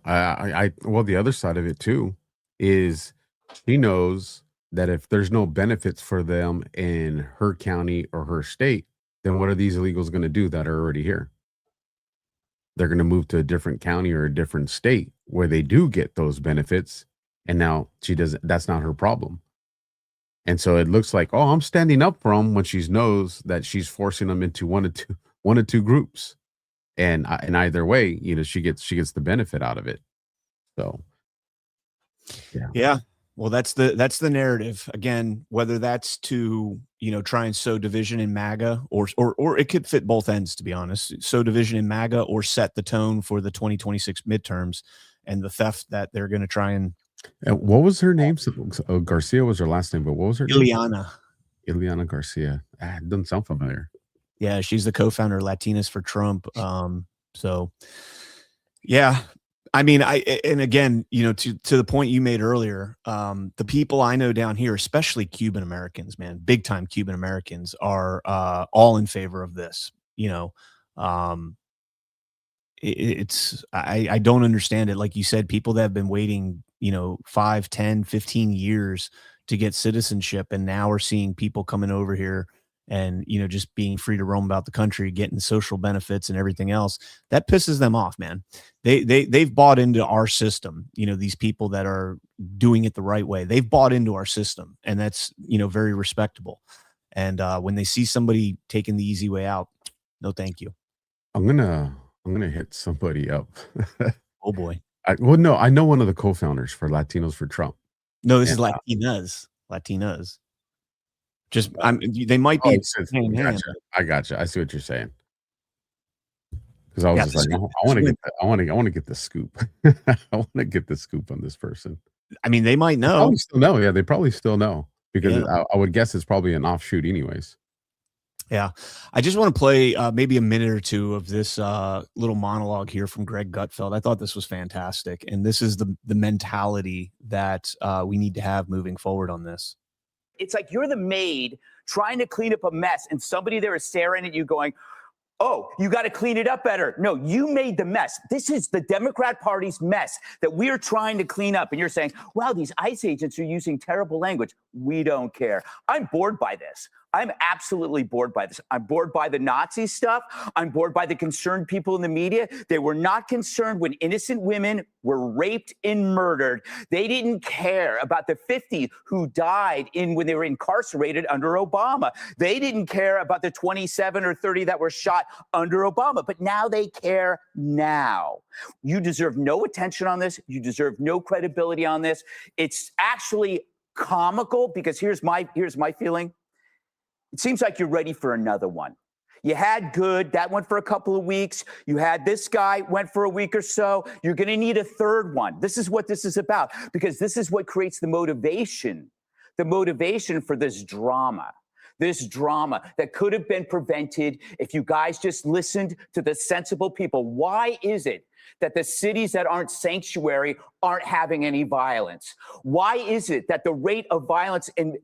Well, the other side of it too is he knows that if there's no benefits for them in her county or her state, then what are these illegals going to do that are already here? They're going to move to a different county or a different state where they do get those benefits. And now that's not her problem. And so it looks like, oh, I'm standing up for them when she knows that she's forcing them into one or two groups. And either way, she gets the benefit out of it. So, yeah. Well, that's the narrative. Again, whether that's to, try and sow division in MAGA or it could fit both ends, to be honest. Sow division in MAGA or set the tone for the 2026 midterms and the theft that they're going to try and. What was her name? Garcia was her last name, but what was her name? Ileana Garcia. It doesn't sound familiar. Yeah, she's the co-founder of Latinas for Trump. So, yeah. I mean, and again, to the point you made earlier, the people I know down here, especially Cuban Americans, man, big time Cuban Americans, are all in favor of this. I don't understand it. Like you said, people that have been waiting, 5, 10, 15 years to get citizenship, and now we're seeing people coming over here and, just being free to roam about the country, getting social benefits and everything else. That pisses them off, man. They've bought into our system. These people that are doing it the right way, they've bought into our system, and that's, very respectable. And when they see somebody taking the easy way out, no, thank you. I'm gonna hit somebody up. Oh boy. I know one of the co-founders for Latinos for Trump. No, this is Latinas. Just they might be. I gotcha. I see what you're saying. Because I was just like, I want to get the scoop. I want to get the scoop on this person. I mean, they might know. They probably still know. Yeah, they probably still know because I would guess it's probably an offshoot, anyways. Yeah, I just want to play maybe a minute or two of this little monologue here from Greg Gutfeld. I thought this was fantastic, and this is the mentality that we need to have moving forward on this. It's like you're the maid trying to clean up a mess, and somebody there is staring at you going, oh, you got to clean it up better. No, you made the mess. This is the Democrat Party's mess that we are trying to clean up. And you're saying, wow, these ICE agents are using terrible language. We don't care. I'm bored by this. I'm absolutely bored by this. I'm bored by the Nazi stuff. I'm bored by the concerned people in the media. They were not concerned when innocent women were raped and murdered. They didn't care about the 50 who died when they were incarcerated under Obama. They didn't care about the 27 or 30 that were shot under Obama. But now they care now. You deserve no attention on this. You deserve no credibility on this. It's actually comical because here's my feeling. It seems like you're ready for another one. You had good, that went for a couple of weeks. You had this guy, went for a week or so. You're going to need a third one. This is what this is about, because this is what creates the motivation for this drama that could have been prevented if you guys just listened to the sensible people. Why is it that the cities that aren't sanctuary aren't having any violence? Why is it that the rate of violence in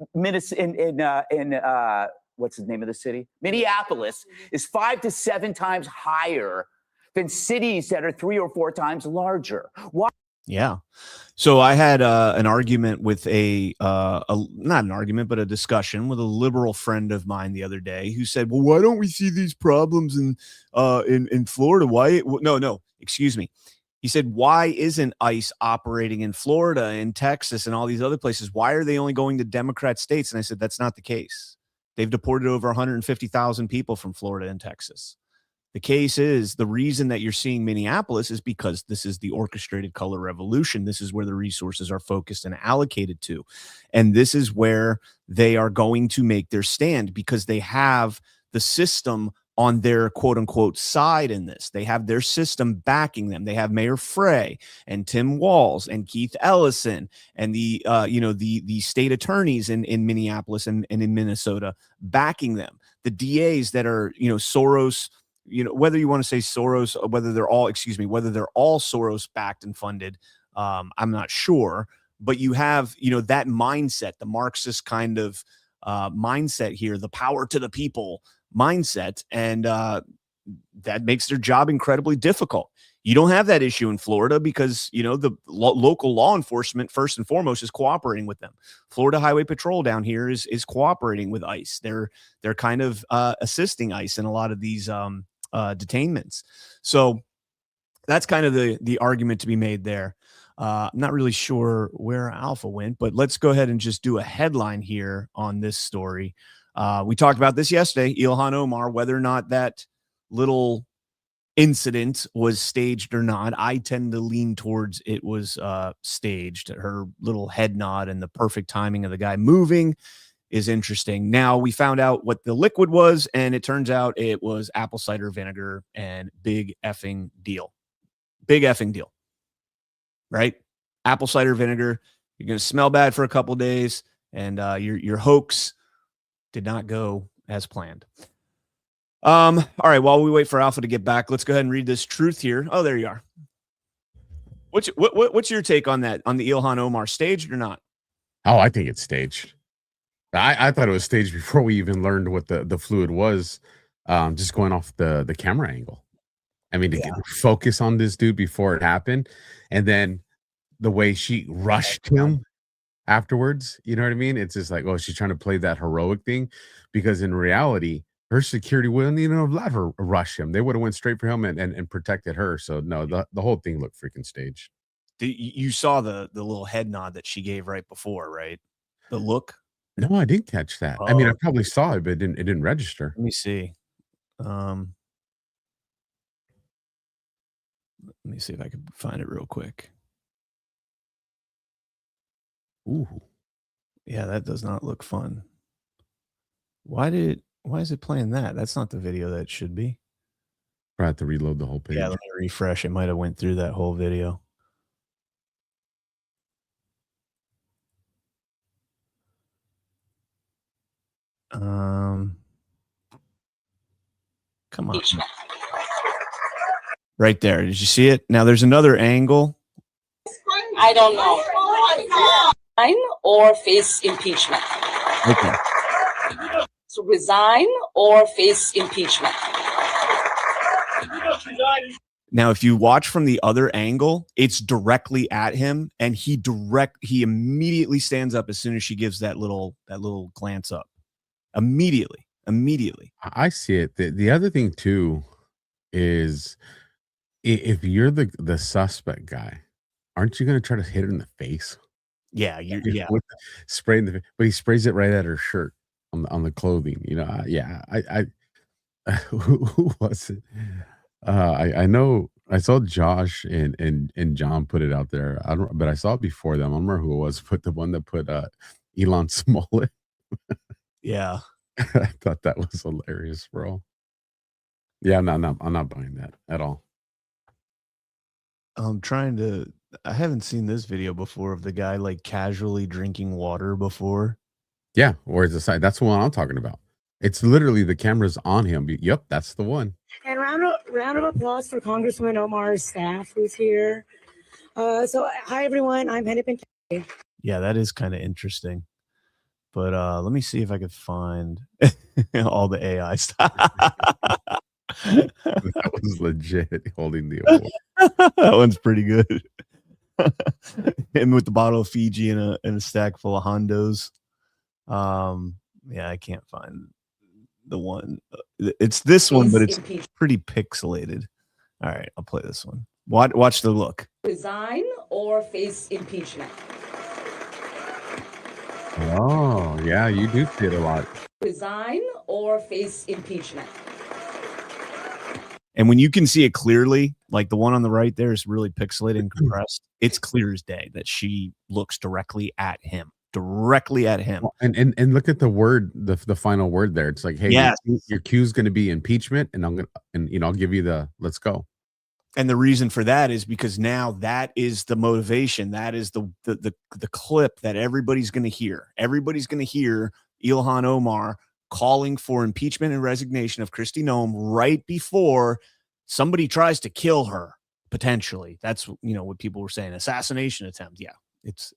what's the name of the city? Minneapolis is 5 to 7 times higher than cities that are 3 or 4 times larger? Why? Yeah. So I had an argument with not an argument, but a discussion with a liberal friend of mine the other day who said, well, why don't we see these problems in Florida? Why? No, excuse me. He said, why isn't ICE operating in Florida and Texas and all these other places? Why are they only going to Democrat states? And I said, that's not the case. They've deported over 150,000 people from Florida and Texas. The case is, the reason that you're seeing Minneapolis is because this is the orchestrated color revolution. This is where the resources are focused and allocated to. And this is where they are going to make their stand, because they have the system on their quote unquote side in this. They have their system backing them. They have Mayor Frey and Tim Walz and Keith Ellison and the state attorneys in Minneapolis and in Minnesota backing them. The DAs that are, Soros, whether you want to say Soros, or whether they're all Soros backed and funded, I'm not sure. But you have, that mindset, the Marxist kind of mindset here, the power to the people mindset, and that makes their job incredibly difficult. You don't have that issue in Florida because, the local law enforcement, first and foremost, is cooperating with them. Florida Highway Patrol down here is cooperating with ICE. They're kind of assisting ICE in a lot of these detainments. So that's kind of the argument to be made there. I'm not really sure where Alpha went, but let's go ahead and just do a headline here on this story. We talked about this yesterday, Ilhan Omar, whether or not that little incident was staged or not. I tend to lean towards it was staged. Her little head nod and the perfect timing of the guy moving is interesting. Now we found out what the liquid was, and it turns out it was apple cider vinegar, and big effing deal. Big effing deal. Right? Apple cider vinegar. You're going to smell bad for a couple days, and your hoax did not go as planned. All right, while we wait for Alpha to get back, let's go ahead and read this truth here. Oh, there you are. What's your take on that, on the Ilhan Omar, staged or not? Oh, I think it's staged. I thought it was staged before we even learned what the fluid was, just going off the camera angle. I mean, to focus on this dude before it happened, and then the way she rushed him afterwards, you know what I mean? It's just like, oh, she's trying to play that heroic thing, because in reality, her security wouldn't even have let her rush him. They would have went straight for him and protected her. So no, the whole thing looked freaking staged. You saw the little head nod that she gave right before, right? The look. No, I didn't catch that. I mean, I probably saw it, but it didn't register. Let me see. Let me see if I can find it real quick. Ooh. Yeah, that does not look fun. Why is it playing that? That's not the video that it should be. I have to reload the whole page. Yeah, let me refresh. It might have went through that whole video. Come on. Right there. Did you see it? Now there's another angle. I don't know. Resign or face impeachment. Okay. So resign or face impeachment. Now, if you watch from the other angle, it's directly at him, and he immediately stands up as soon as she gives that little glance up. Immediately. I see it. The other thing too is, if you're the suspect guy, aren't you going to try to hit her in the face? Yeah, with spraying the, but he sprays it right at her shirt on the clothing. I who was it? I know I saw Josh and John put it out there. But I saw it before them. I don't remember who it was. Put the one that put Elon Smollett. Yeah. I thought that was hilarious, bro. Yeah, I'm not buying that at all. I haven't seen this video before of the guy like casually drinking water before. Yeah, where's the side? That's the one I'm talking about. It's literally the camera's on him. Yep, that's the one. And round of applause for Congressman Omar's staff who's here. So hi everyone, I'm Hennepin. Yeah, that is kind of interesting. But let me see if I could find all the AI stuff. That was legit holding the award. That one's pretty good. Him with the bottle of Fiji and a stack full of Hondos. Yeah, I can't find the one. It's this one, but it's pretty pixelated. All right, I'll play this one. Watch the look. Resign or face impeachment. Oh, Yeah, you do see it a lot. Resign or face impeachment. And when you can see it clearly, like the one on the right there is really pixelated and compressed, it's clear as day that she looks directly at him. Well, and look at the word, the final word there. It's like, hey, yes, your cue is going to be impeachment, and I'll give you the let's go. And the reason for that is because now that is the motivation. That is the clip that everybody's going to hear. Everybody's going to hear Ilhan Omar calling for impeachment and resignation of Kristi Noem right before somebody tries to kill her, potentially. That's, what people were saying. Assassination attempt. Yeah, it's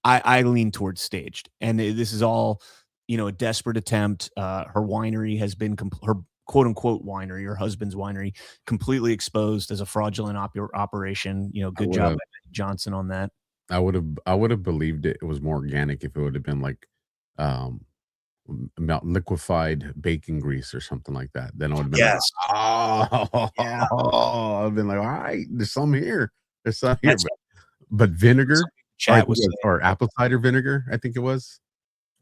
I lean towards staged. And this is all, a desperate attempt. Her winery has been, her quote unquote winery, her husband's winery, completely exposed as a fraudulent operation. Good job, Johnson, on that. I would have believed it was more organic if it would have been like liquefied bacon grease or something like that. Then I would have been I've been like, all right, there's some here. There's some here. But vinegar, or apple cider vinegar, I think it was.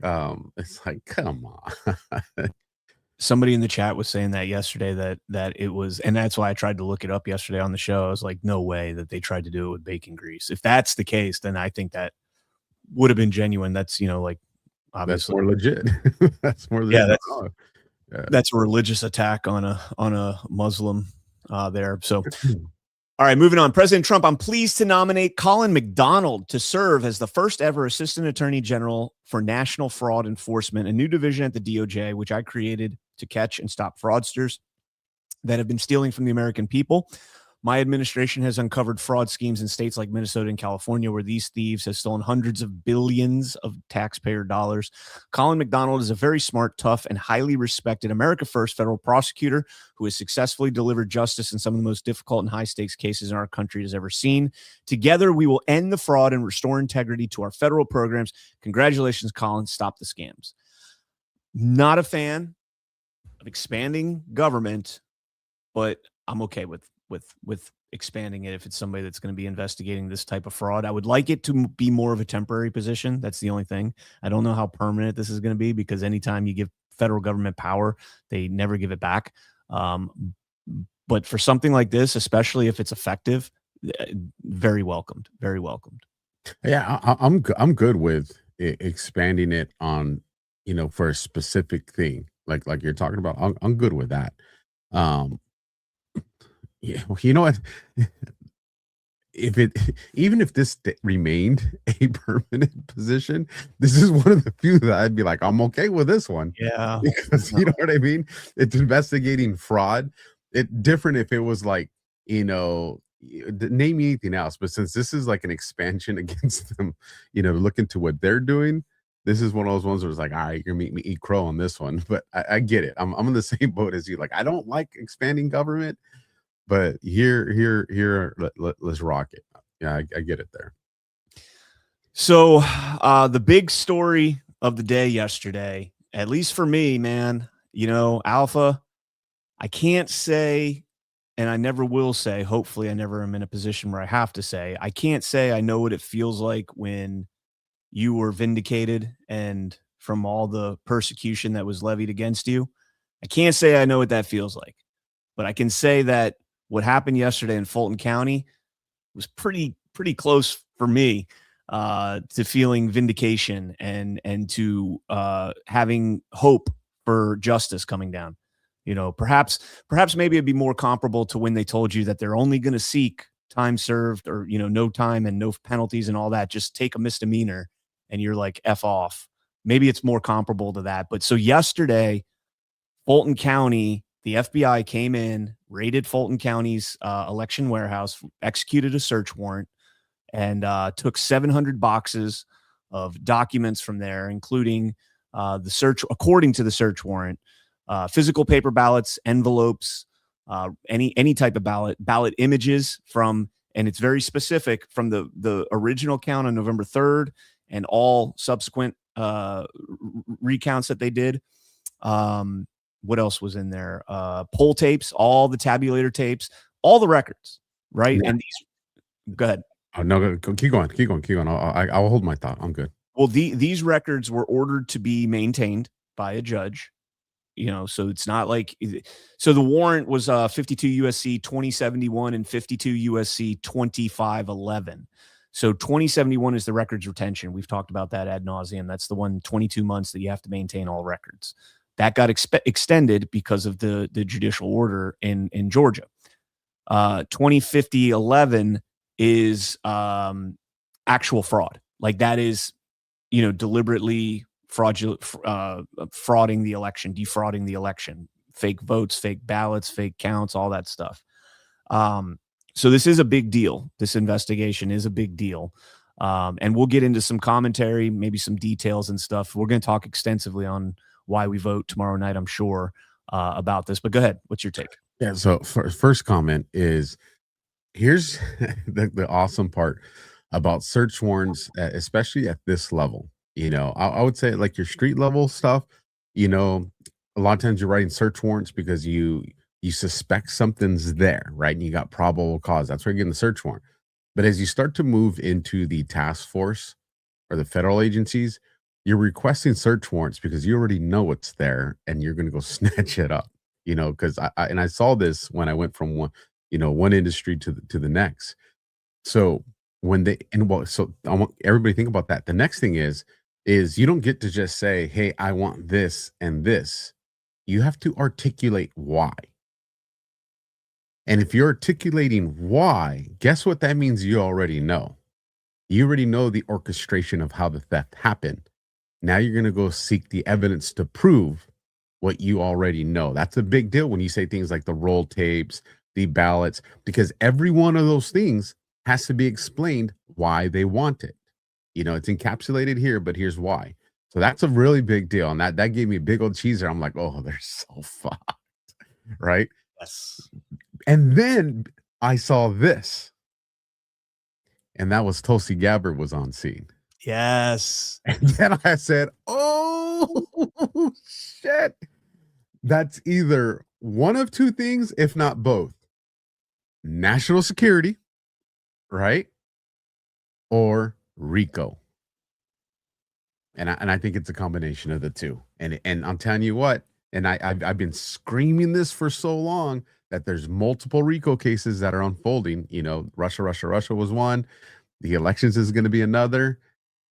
It's like, come on. Somebody in the chat was saying that yesterday that it was, and that's why I tried to look it up yesterday on the show. I was like, no way that they tried to do it with bacon grease. If that's the case, then I think that would have been genuine. That's, like, obviously that's more legit. That's more legit. Yeah, that's a religious attack on a Muslim there. So all right, moving on. President Trump, I'm pleased to nominate Colin McDonald to serve as the first ever Assistant Attorney General for National Fraud Enforcement, a new division at the DOJ, which I created to catch and stop fraudsters that have been stealing from the American people. My administration has uncovered fraud schemes in states like Minnesota and California, where these thieves have stolen hundreds of billions of taxpayer dollars. Colin McDonald is a very smart, tough, and highly respected America First federal prosecutor who has successfully delivered justice in some of the most difficult and high-stakes cases in our country has ever seen. Together, we will end the fraud and restore integrity to our federal programs. Congratulations, Colin. Stop the scams. Not a fan of expanding government, but I'm okay with expanding it if it's somebody that's going to be investigating this type of fraud. I would like it to be more of a temporary position. That's the only thing. I don't know how permanent this is going to be, because anytime you give federal government power, they never give it back. But for something like this, especially if it's effective, very welcomed. Very welcomed. Yeah, I'm good with expanding it on, for a specific thing like you're talking about. I'm good with that. Yeah, well, you know what? Even if this remained a permanent position, this is one of the few that I'd be like, I'm okay with this one. Yeah, because you know what I mean. It's investigating fraud. It's different if it was like, name me anything else, but since this is like an expansion against them, look into what they're doing. This is one of those ones where it's like, all right, you're gonna make me eat crow on this one. But I get it. I'm in the same boat as you. Like, I don't like expanding government. But here, let's rock it. Yeah, I get it there. So the big story of the day yesterday, at least for me, man, Alpha, I can't say, and I never will say, hopefully I never am in a position where I have to say, I can't say I know what it feels like when you were vindicated and from all the persecution that was levied against you. I can't say I know what that feels like, but I can say that what happened yesterday in Fulton County was pretty close for me to feeling vindication and to having hope for justice coming down. Perhaps maybe it'd be more comparable to when they told you that they're only going to seek time served or, no time and no penalties and all that. Just take a misdemeanor and you're like, F off. Maybe it's more comparable to that. But so yesterday, Fulton County, the FBI came in, raided Fulton County's election warehouse, executed a search warrant, and took 700 boxes of documents from there, including the search, according to the search warrant, physical paper ballots, envelopes, any type of ballot images from, and it's very specific, from the original count on November 3rd and all subsequent recounts that they did. What else was in there? Poll tapes, all the tabulator tapes, all the records, right? Yeah. And these, go ahead. Oh, no, keep going. I'll hold my thought. I'm good. Well, these records were ordered to be maintained by a judge, so it's not like, so the warrant was 52 USC 2071 and 52 USC 2511. So 2071 is the records retention. We've talked about that ad nauseum. That's the one 22 months that you have to maintain all records. That got extended because of the judicial order in Georgia. 205011 is actual fraud. Like that is, deliberately frauding the election, defrauding the election, fake votes, fake ballots, fake counts, all that stuff. So this is a big deal. This investigation is a big deal. And we'll get into some commentary, maybe some details and stuff. We're going to talk extensively on why we vote tomorrow night, I'm sure, about this. But go ahead. What's your take? Yeah. So first comment is, here's the awesome part about search warrants, especially at this level. I would say like your street level stuff, a lot of times you're writing search warrants because you suspect something's there, right? And you got probable cause. That's where you're getting the search warrant. But as you start to move into the task force or the federal agencies, you're requesting search warrants because you already know what's there and you're going to go snatch it up, because I saw this when I went from one industry to the next. So so I want everybody to think about that. The next thing is you don't get to just say, hey, I want this and this. You have to articulate why. And if you're articulating why, guess what that means? You already know. You already know the orchestration of how the theft happened. Now you're going to go seek the evidence to prove what you already know. That's a big deal when you say things like the roll tapes, the ballots, because every one of those things has to be explained why they want it. It's encapsulated here, but here's why. So that's a really big deal. And that gave me a big old cheeser. I'm like, oh, they're so fucked. Right? Yes. And then I saw this. And that was Tulsi Gabbard was on scene. Yes. And then I said, oh, shit. That's either one of two things, if not both. National security, right? Or RICO. And I think it's a combination of the two. And I'm telling you what, and I've been screaming this for so long that there's multiple RICO cases that are unfolding. Russia was one. The elections is going to be another.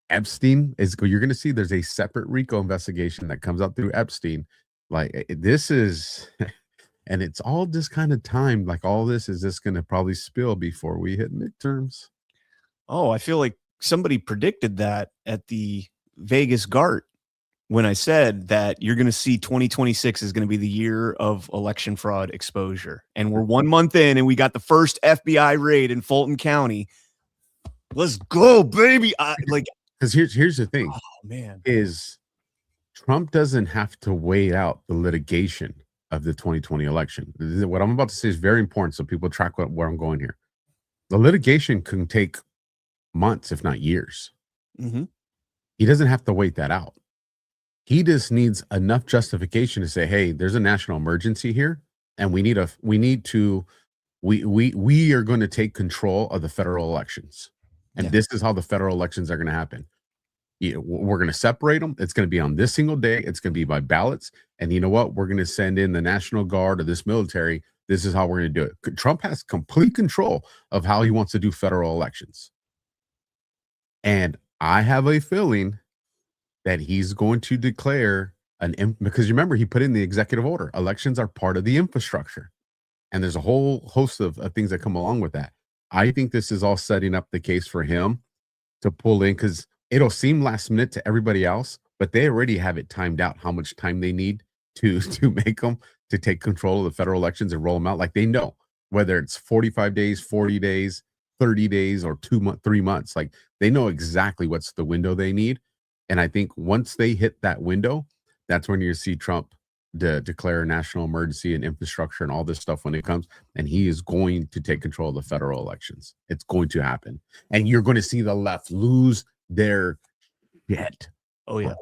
Epstein you're going to see there's a separate RICO investigation that comes out through Epstein. Like this is, and it's all just kind of timed. Like all this is just going to probably spill before we hit midterms. Oh, I feel like somebody predicted that at the Vegas GART when I said that you're going to see 2026 is going to be the year of election fraud exposure. And we're 1 month in and we got the first FBI raid in Fulton County. Let's go, baby. Because here's the thing. Oh, man. Is Trump doesn't have to wait out the litigation of the 2020 election. What I'm about to say is very important so people track where I'm going here. The litigation can take months, if not years. Mm-hmm. He doesn't have to wait that out. He just needs enough justification to say, hey, there's a national emergency here, and we are going to take control of the federal elections. And this is how the federal elections are going to happen. We're going to separate them. It's going to be on this single day. It's going to be by ballots. And you know what? We're going to send in the National Guard or this military. This is how we're going to do it. Trump has complete control of how he wants to do federal elections. And I have a feeling that he's going to declare because remember, he put in the executive order. Elections are part of the infrastructure. And there's a whole host of things that come along with that. I think this is all setting up the case for him to pull in because it'll seem last minute to everybody else, but they already have it timed out how much time they need to make them to take control of the federal elections and roll them out. Like they know whether it's 45 days, 40 days, 30 days, or 3 months. Like they know exactly what's the window they need. And I think once they hit that window, that's when you see Trump declare a national emergency and infrastructure and all this stuff when it comes, and he is going to take control of the federal elections. It's going to happen, and you're going to see the left lose their shit. Oh yeah.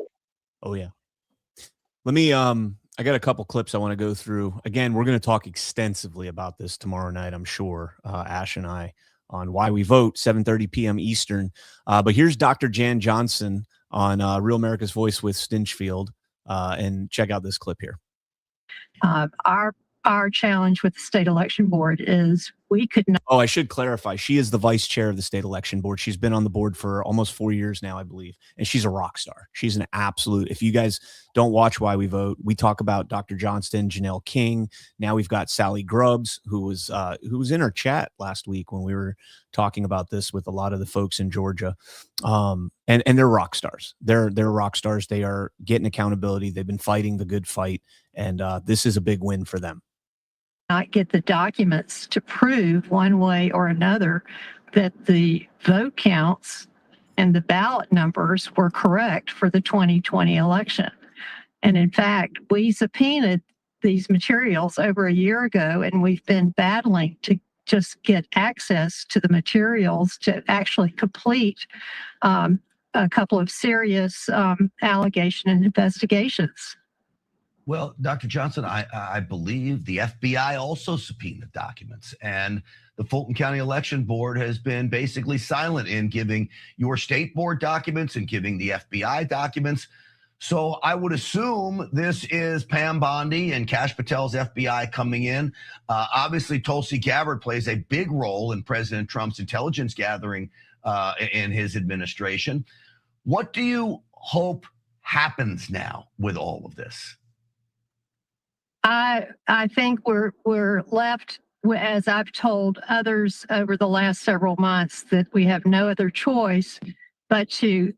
Let me I got a couple clips I want to go through. Again, we're going to talk extensively about this tomorrow night, I'm sure, Ash and I, on why we vote, 7:30 p.m. Eastern. But here's Dr. Jan Johnson on Real America's Voice with Stinchfield, and check out this clip here. Our challenge with the state election board is we could not. Oh, I should clarify. She is the vice chair of the state election board. She's been on the board for almost 4 years now, I believe. And she's a rock star. She's an absolute, if you guys don't watch Why We Vote, we talk about Dr. Johnston, Janelle King. Now we've got Sally Grubbs, who was in our chat last week when we were talking about this with a lot of the folks in Georgia. And they're rock stars. They're rock stars. They are getting accountability. They've been fighting the good fight. And this is a big win for them. Not get the documents to prove one way or another that the vote counts and the ballot numbers were correct for the 2020 election. And in fact, we subpoenaed these materials over a year ago, and we've been battling to just get access to the materials to actually complete a couple of serious allegation and investigations. Well, Dr. Johnson, I believe the FBI also subpoenaed documents, and the Fulton County Election Board has been basically silent in giving your state board documents and giving the FBI documents. So I would assume this is Pam Bondi and Kash Patel's FBI coming in. Obviously, Tulsi Gabbard plays a big role in President Trump's intelligence gathering in his administration. What do you hope happens now with all of this? I think we're left, as I've told others over the last several months, that we have no other choice but to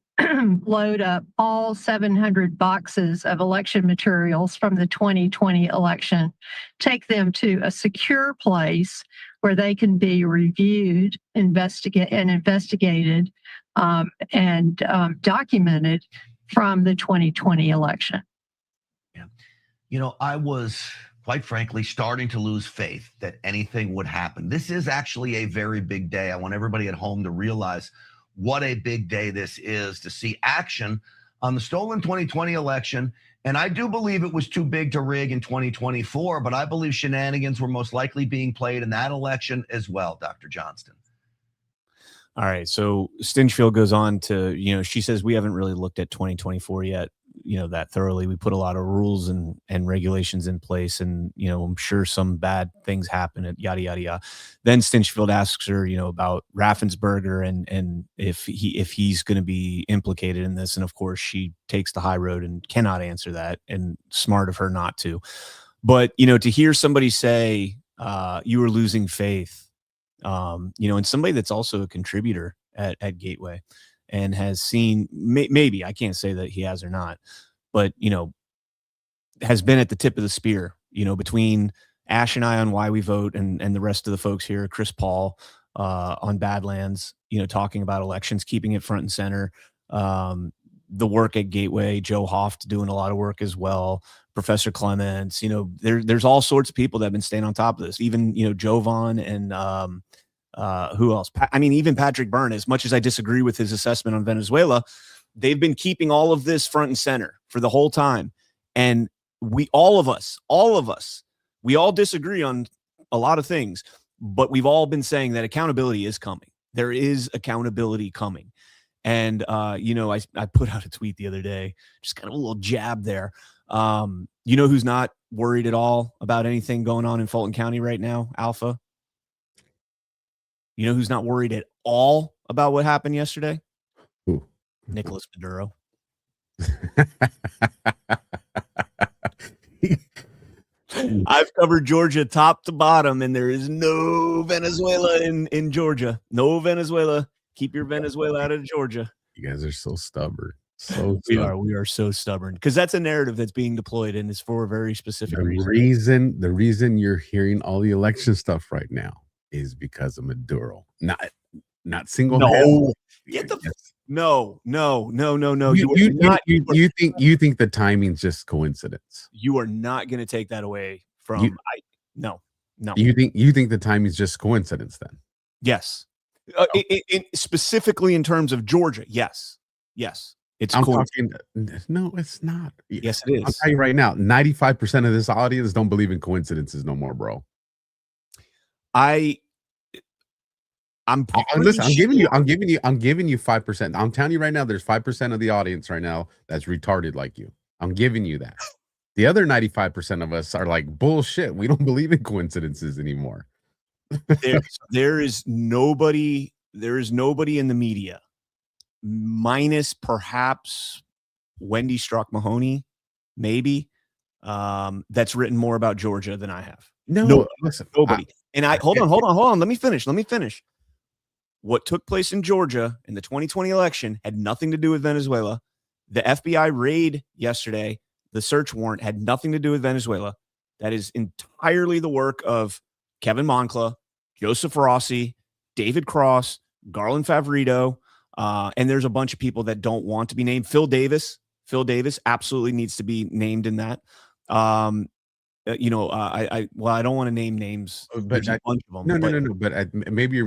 load up all 700 boxes of election materials from the 2020 election, take them to a secure place where they can be reviewed, investigated, and documented from the 2020 election. You know, I was, quite frankly, starting to lose faith that anything would happen. This is actually a very big day. I want everybody at home to realize what a big day this is, to see action on the stolen 2020 election. And I do believe it was too big to rig in 2024, but I believe shenanigans were most likely being played in that election as well, Dr. Johnston. All right. So Stinchfield goes on to, she says, we haven't really looked at 2024 yet, that thoroughly. We put a lot of rules and regulations in place, and, I'm sure some bad things happen at yada, yada, yada. Then Stinchfield asks her, about Raffensperger and if he's going to be implicated in this. And of course she takes the high road and cannot answer that, and smart of her not to. But, to hear somebody say, you were losing faith, and somebody that's also a contributor at Gateway, and has seen, maybe, I can't say that he has or not, but, has been at the tip of the spear, between Ash and I on Why We Vote, and the rest of the folks here, Chris Paul on Badlands, talking about elections, keeping it front and center, the work at Gateway, Joe Hoft doing a lot of work as well, Professor Clements, there's all sorts of people that have been staying on top of this, even, Jovan and who else? Even Patrick Byrne, as much as I disagree with his assessment on Venezuela, they've been keeping all of this front and center for the whole time. And all of us, we all disagree on a lot of things, but we've all been saying that accountability is coming. There is accountability coming. And, I put out a tweet the other day, just kind of a little jab there. Who's not worried at all about anything going on in Fulton County right now, Alpha? Who's not worried at all about what happened yesterday? Ooh. Nicolas Maduro. I've covered Georgia top to bottom, and there is no Venezuela in Georgia. No Venezuela. Keep your Venezuela out of Georgia. You guys are so stubborn. We are so stubborn, because that's a narrative that's being deployed, and it's for a very specific reason. The reason you're hearing all the election stuff right now is because of Maduro. Not single. No. No. You think the timing's just coincidence? You are not going to take that away from. No. You think the timing's just coincidence then? Yes. Specifically in terms of Georgia, yes. It's no, it's not. Yes, it is. I'll tell you right now, 95% of this audience don't believe in coincidences no more, bro. I listen. I'm giving you 5%. I'm telling you right now, there's 5% of the audience right now that's retarded like you. I'm giving you that. The other 95% of us are like, bullshit. We don't believe in coincidences anymore. There is nobody in the media, minus perhaps Wendy Strzok Mahoney, maybe, that's written more about Georgia than I have. Listen, nobody. Hold on. Let me finish. What took place in Georgia in the 2020 election had nothing to do with Venezuela. The FBI raid yesterday, the search warrant had nothing to do with Venezuela. That is entirely the work of Kevin Moncla, Joseph Rossi, David Cross, Garland Favorito, and there's a bunch of people that don't want to be named. Phil Davis absolutely needs to be named in that. I don't want to name names, but there's a bunch of them. No. But maybe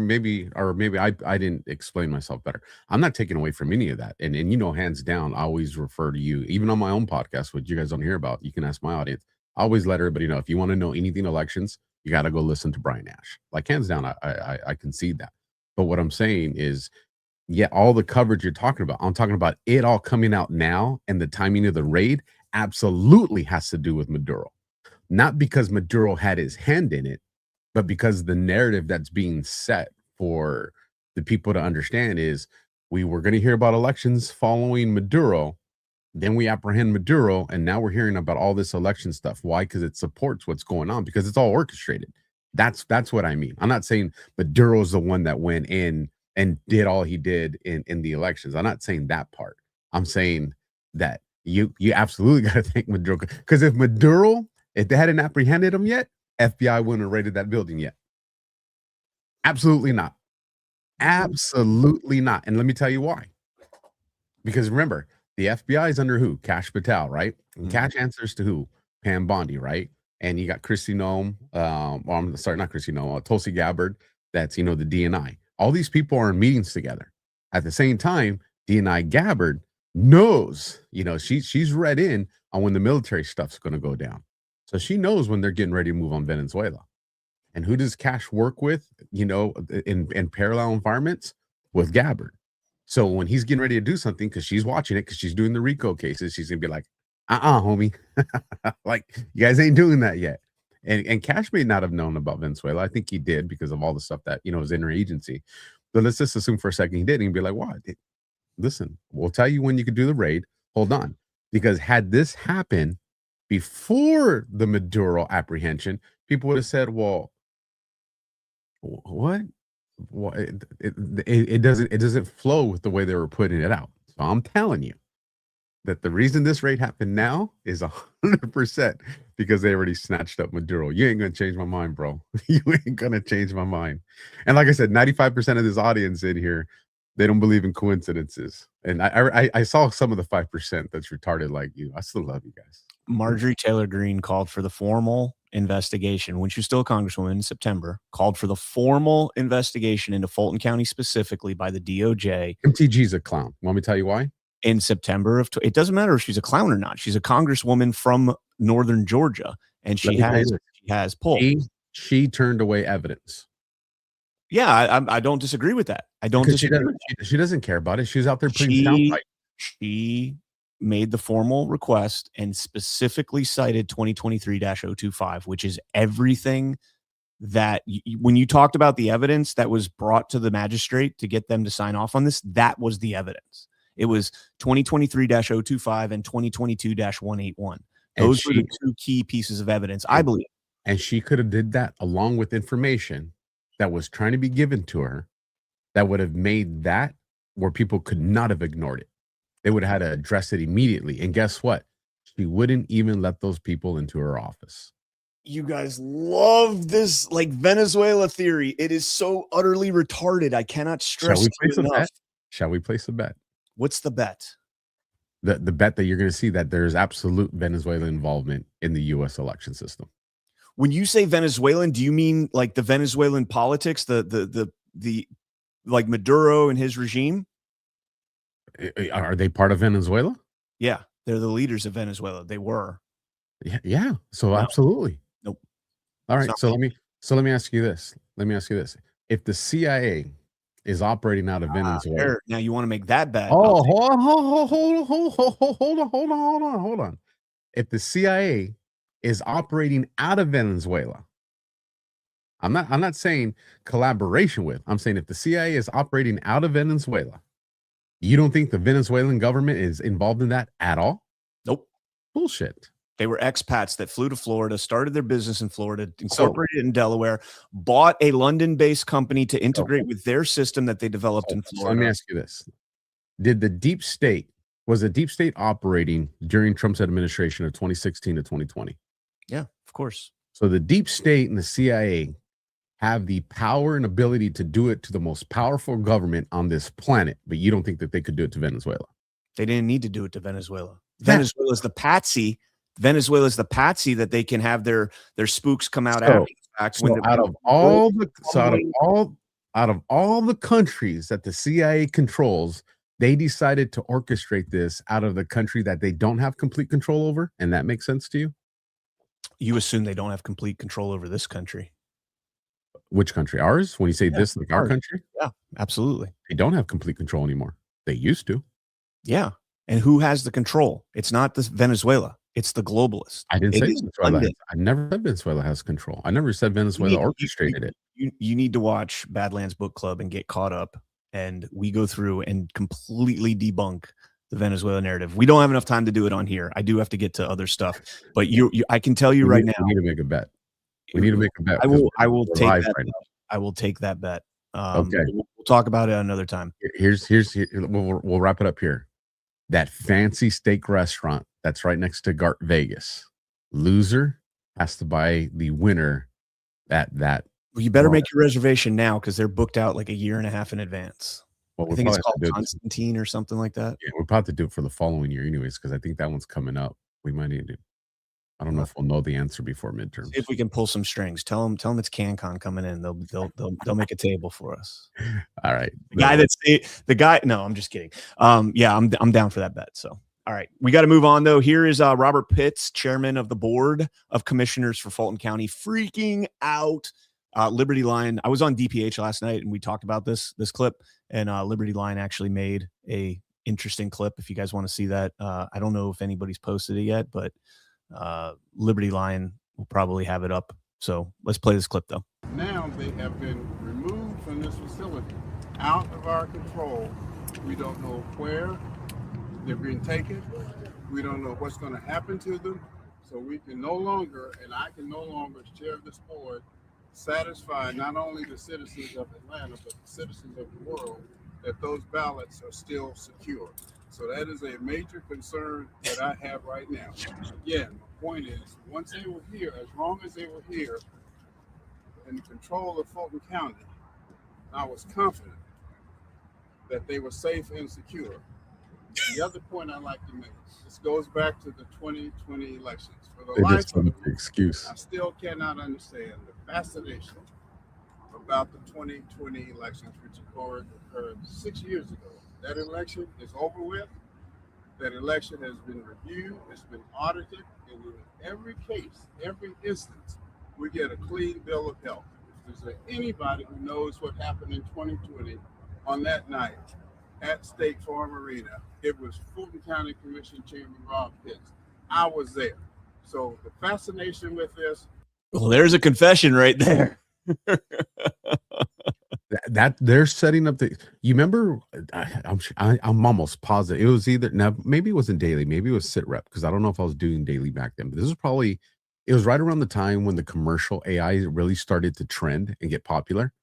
I didn't explain myself better. I'm not taking away from any of that, and hands down, I always refer to you, even on my own podcast, which you guys don't hear about. You can ask my audience. I always let everybody know if you want to know anything elections, you got to go listen to Brian Nash. Like, hands down, I concede that. But what I'm saying is, yeah, all the coverage you're talking about, I'm talking about it all coming out now, and the timing of the raid absolutely has to do with Maduro. Not because Maduro had his hand in it, but because the narrative that's being set for the people to understand is we were going to hear about elections following Maduro, then we apprehend Maduro, and now we're hearing about all this election stuff. Why? Because it supports what's going on, because it's all orchestrated. That's what I mean. I'm not saying Maduro's the one that went in and did all he did in the elections. I'm not saying that part. I'm saying that you absolutely got to thank Maduro, because if they hadn't apprehended him yet, FBI wouldn't have raided that building yet. Absolutely not. Absolutely not. And let me tell you why. Because remember, the FBI is under who? Kash Patel, right? And Kash answers to who? Pam Bondi, right? And you got Kristi Noem, I'm sorry, not Kristi Noem, Tulsi Gabbard, that's, the DNI. All these people are in meetings together. At the same time, DNI Gabbard knows, she's read in on when the military stuff's going to go down. So she knows when they're getting ready to move on Venezuela. And who does Kash work with, in parallel environments? With Gabbard. So when he's getting ready to do something, because she's watching it, because she's doing the RICO cases, she's going to be like, homie. Like, you guys ain't doing that yet. And Kash may not have known about Venezuela. I think he did, because of all the stuff that, was interagency. But let's just assume for a second he did. And he'd be like, what? Listen, we'll tell you when you could do the raid. Hold on. Because had this happened before the Maduro apprehension, people would have said, well, what? Well, it doesn't flow with the way they were putting it out. So I'm telling you that the reason this raid happened now is 100% because they already snatched up Maduro. You ain't gonna change my mind, bro. You ain't gonna change my mind. And like I said, 95% of this audience in here, they don't believe in coincidences. And I saw some of the 5% that's retarded like you. I still love you guys. Marjorie Taylor Greene called for the formal investigation when she was still a congresswoman in September, called for the formal investigation into Fulton County specifically by the DOJ. MTG's a clown. Want me to tell you why? In September it doesn't matter if she's a clown or not. She's a congresswoman from northern Georgia, and she has pulled. She turned away evidence. Yeah, I don't disagree with that. I don't disagree. She doesn't care about it. She's out there putting soundbite. She made the formal request and specifically cited 2023-025, which is everything that when you talked about the evidence that was brought to the magistrate to get them to sign off on this, that was the evidence. It was 2023-025 and 2022-181. Those were the two key pieces of evidence, I believe. And she could have did that along with information that was trying to be given to her that would have made that where people could not have ignored it. They would have had to address it immediately. And guess what? She wouldn't even let those people into her office. You guys love this like Venezuela theory. It is so utterly retarded. I cannot stress it enough. Shall we place a bet? What's the bet? The bet that you're going to see that there's absolute Venezuelan involvement in the U.S. election system. When you say Venezuelan, do you mean like the Venezuelan politics, the like Maduro and his regime? Are they part of Venezuela? Yeah, they're the leaders of Venezuela. They were. Yeah. So absolutely. Nope. All right. So let me ask you this. If the CIA is operating out of Venezuela. Now you want to make that bet? Oh, hold on. If the CIA is operating out of Venezuela, I'm not saying collaboration with. I'm saying if the CIA is operating out of Venezuela, you don't think the Venezuelan government is involved in that at all? Nope. Bullshit. They were expats that flew to Florida, started their business in Florida, incorporated in Delaware, bought a London-based company to integrate with their system that they developed in Florida. So let me ask you this. Was the deep state operating during Trump's administration of 2016 to 2020? Yeah, of course. So the deep state and the CIA have the power and ability to do it to the most powerful government on this planet, but you don't think that they could do it to Venezuela? They didn't need to do it to Venezuela. Venezuela's the patsy. Venezuela's the patsy that they can have their spooks come out after the fact. Out of all the countries that the CIA controls, they decided to orchestrate this out of the country that they don't have complete control over, and that makes sense to you? You assume they don't have complete control over this country. Which country? Ours? When you say this, like our country? Yeah, absolutely. They don't have complete control anymore. They used to. Yeah. And who has the control? It's not the Venezuela. It's the globalists. I didn't say Venezuela. I never said Venezuela has control. I never said Venezuela orchestrated it. You need to watch Badlands Book Club and get caught up. And we go through and completely debunk the Venezuela narrative. We don't have enough time to do it on here. I do have to get to other stuff. But I can tell you right now. We need to make a bet. We need to make a bet. I will take that bet. I will take that bet. Okay. We'll talk about it another time. We'll wrap it up here. That fancy steak restaurant that's right next to Gart Vegas. Loser has to buy the winner that. Well, you better make your reservation now because they're booked out like a year and a half in advance. Well, I think it's called Constantine or something like that. Yeah, we're about to do it for the following year anyways, because I think that one's coming up. We might need to. I don't know if we'll know the answer before midterm. See if we can pull some strings. Tell them it's CannCon coming in. They'll make a table for us. All right. The guy. No, I'm just kidding. Yeah, I'm down for that bet. So, all right, we got to move on though. Here is Robert Pitts, chairman of the board of commissioners for Fulton County, freaking out. Liberty Line. I was on DPH last night and we talked about this clip, and Liberty Line actually made a interesting clip. If you guys want to see that, I don't know if anybody's posted it yet, but Liberty Line will probably have it up. So let's play this clip though. Now they have been removed from this facility, out of our control. We don't know where they're being taken. We don't know what's going to happen to them. So we can no longer, and I can no longer chair this board, satisfy not only the citizens of Atlanta, but the citizens of the world that those ballots are still secure. So that is a major concern that I have right now. Again, the point is, once they were here, as long as they were here in control of Fulton County, I was confident that they were safe and secure. The other point I'd like to make, this goes back to the 2020 elections. For the life of me, excuse. I still cannot understand the fascination about the 2020 elections, which occurred 6 years ago. That election is over with. That election has been reviewed, it's been audited, and in every case, every instance, we get a clean bill of health. If there's anybody who knows what happened in 2020 on that night at State Farm Arena, it was Fulton County Commission Chairman Rob Pitts. I was there. So the fascination with this. Well, there's a confession right there. that they're setting up the. You remember? I'm almost positive it was either now. Maybe it wasn't daily. Maybe it was sit rep because I don't know if I was doing daily back then. But this was probably. It was right around the time when the commercial AI really started to trend and get popular.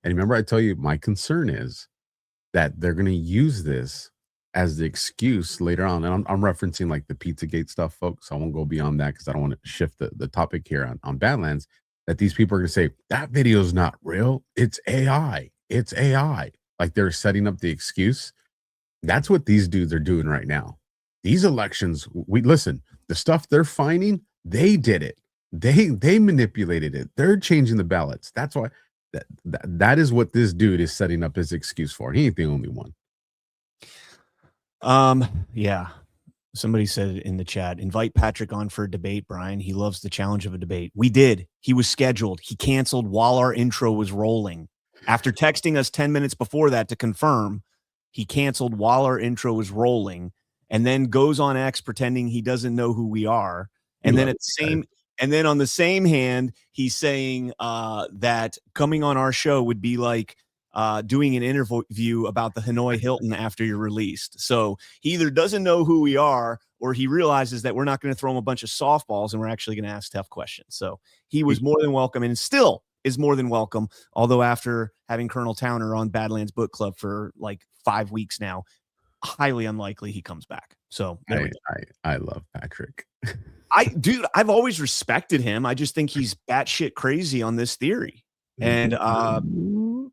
And remember, I tell you, my concern is that they're going to use this as the excuse later on. And I'm referencing like the Pizzagate stuff, folks. I won't go beyond that because I don't want to shift the topic here on Badlands. That these people are going to say, that video is not real. It's AI. It's AI. Like they're setting up the excuse. That's what these dudes are doing right now. These elections, listen, the stuff they're finding, they did it. They manipulated it. They're changing the ballots. That's why that is what this dude is setting up his excuse for. He ain't the only one. Yeah. Somebody said in the chat, invite Patrick on for a debate, Brian. He loves the challenge of a debate. We did. He was scheduled. He canceled while our intro was rolling. After texting us 10 minutes before that to confirm, he canceled while our intro was rolling, and then goes on X pretending he doesn't know who we are. And then on the same hand, he's saying that coming on our show would be like doing an interview about the Hanoi Hilton after you're released. So he either doesn't know who we are, or he realizes that we're not going to throw him a bunch of softballs and we're actually going to ask tough questions. So he was more than welcome, and still is more than welcome. Although after having Colonel Towner on Badlands Book Club for like 5 weeks now, highly unlikely he comes back. So I love Patrick. I've always respected him. I just think he's batshit crazy on this theory. And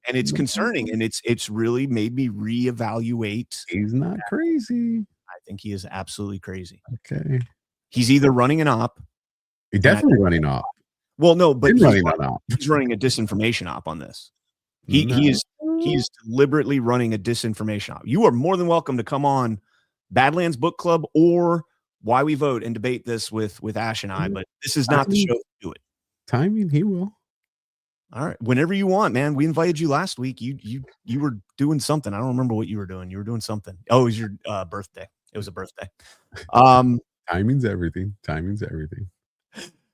it's concerning, and it's really made me reevaluate. He's not crazy. I think he is absolutely crazy. Okay. He's either running an op. He's definitely running op. Well, no, but He's running a disinformation op on this. He is deliberately running a disinformation op. You are more than welcome to come on Badlands Book Club or Why We Vote and debate this with Ash and I, but this is not the show to do it. Timing, he will. All right, whenever you want, man. We invited you last week. You were doing something. I don't remember what you were doing. You were doing something. Oh, it was your birthday. It was a birthday. Timing's everything. Timing's everything.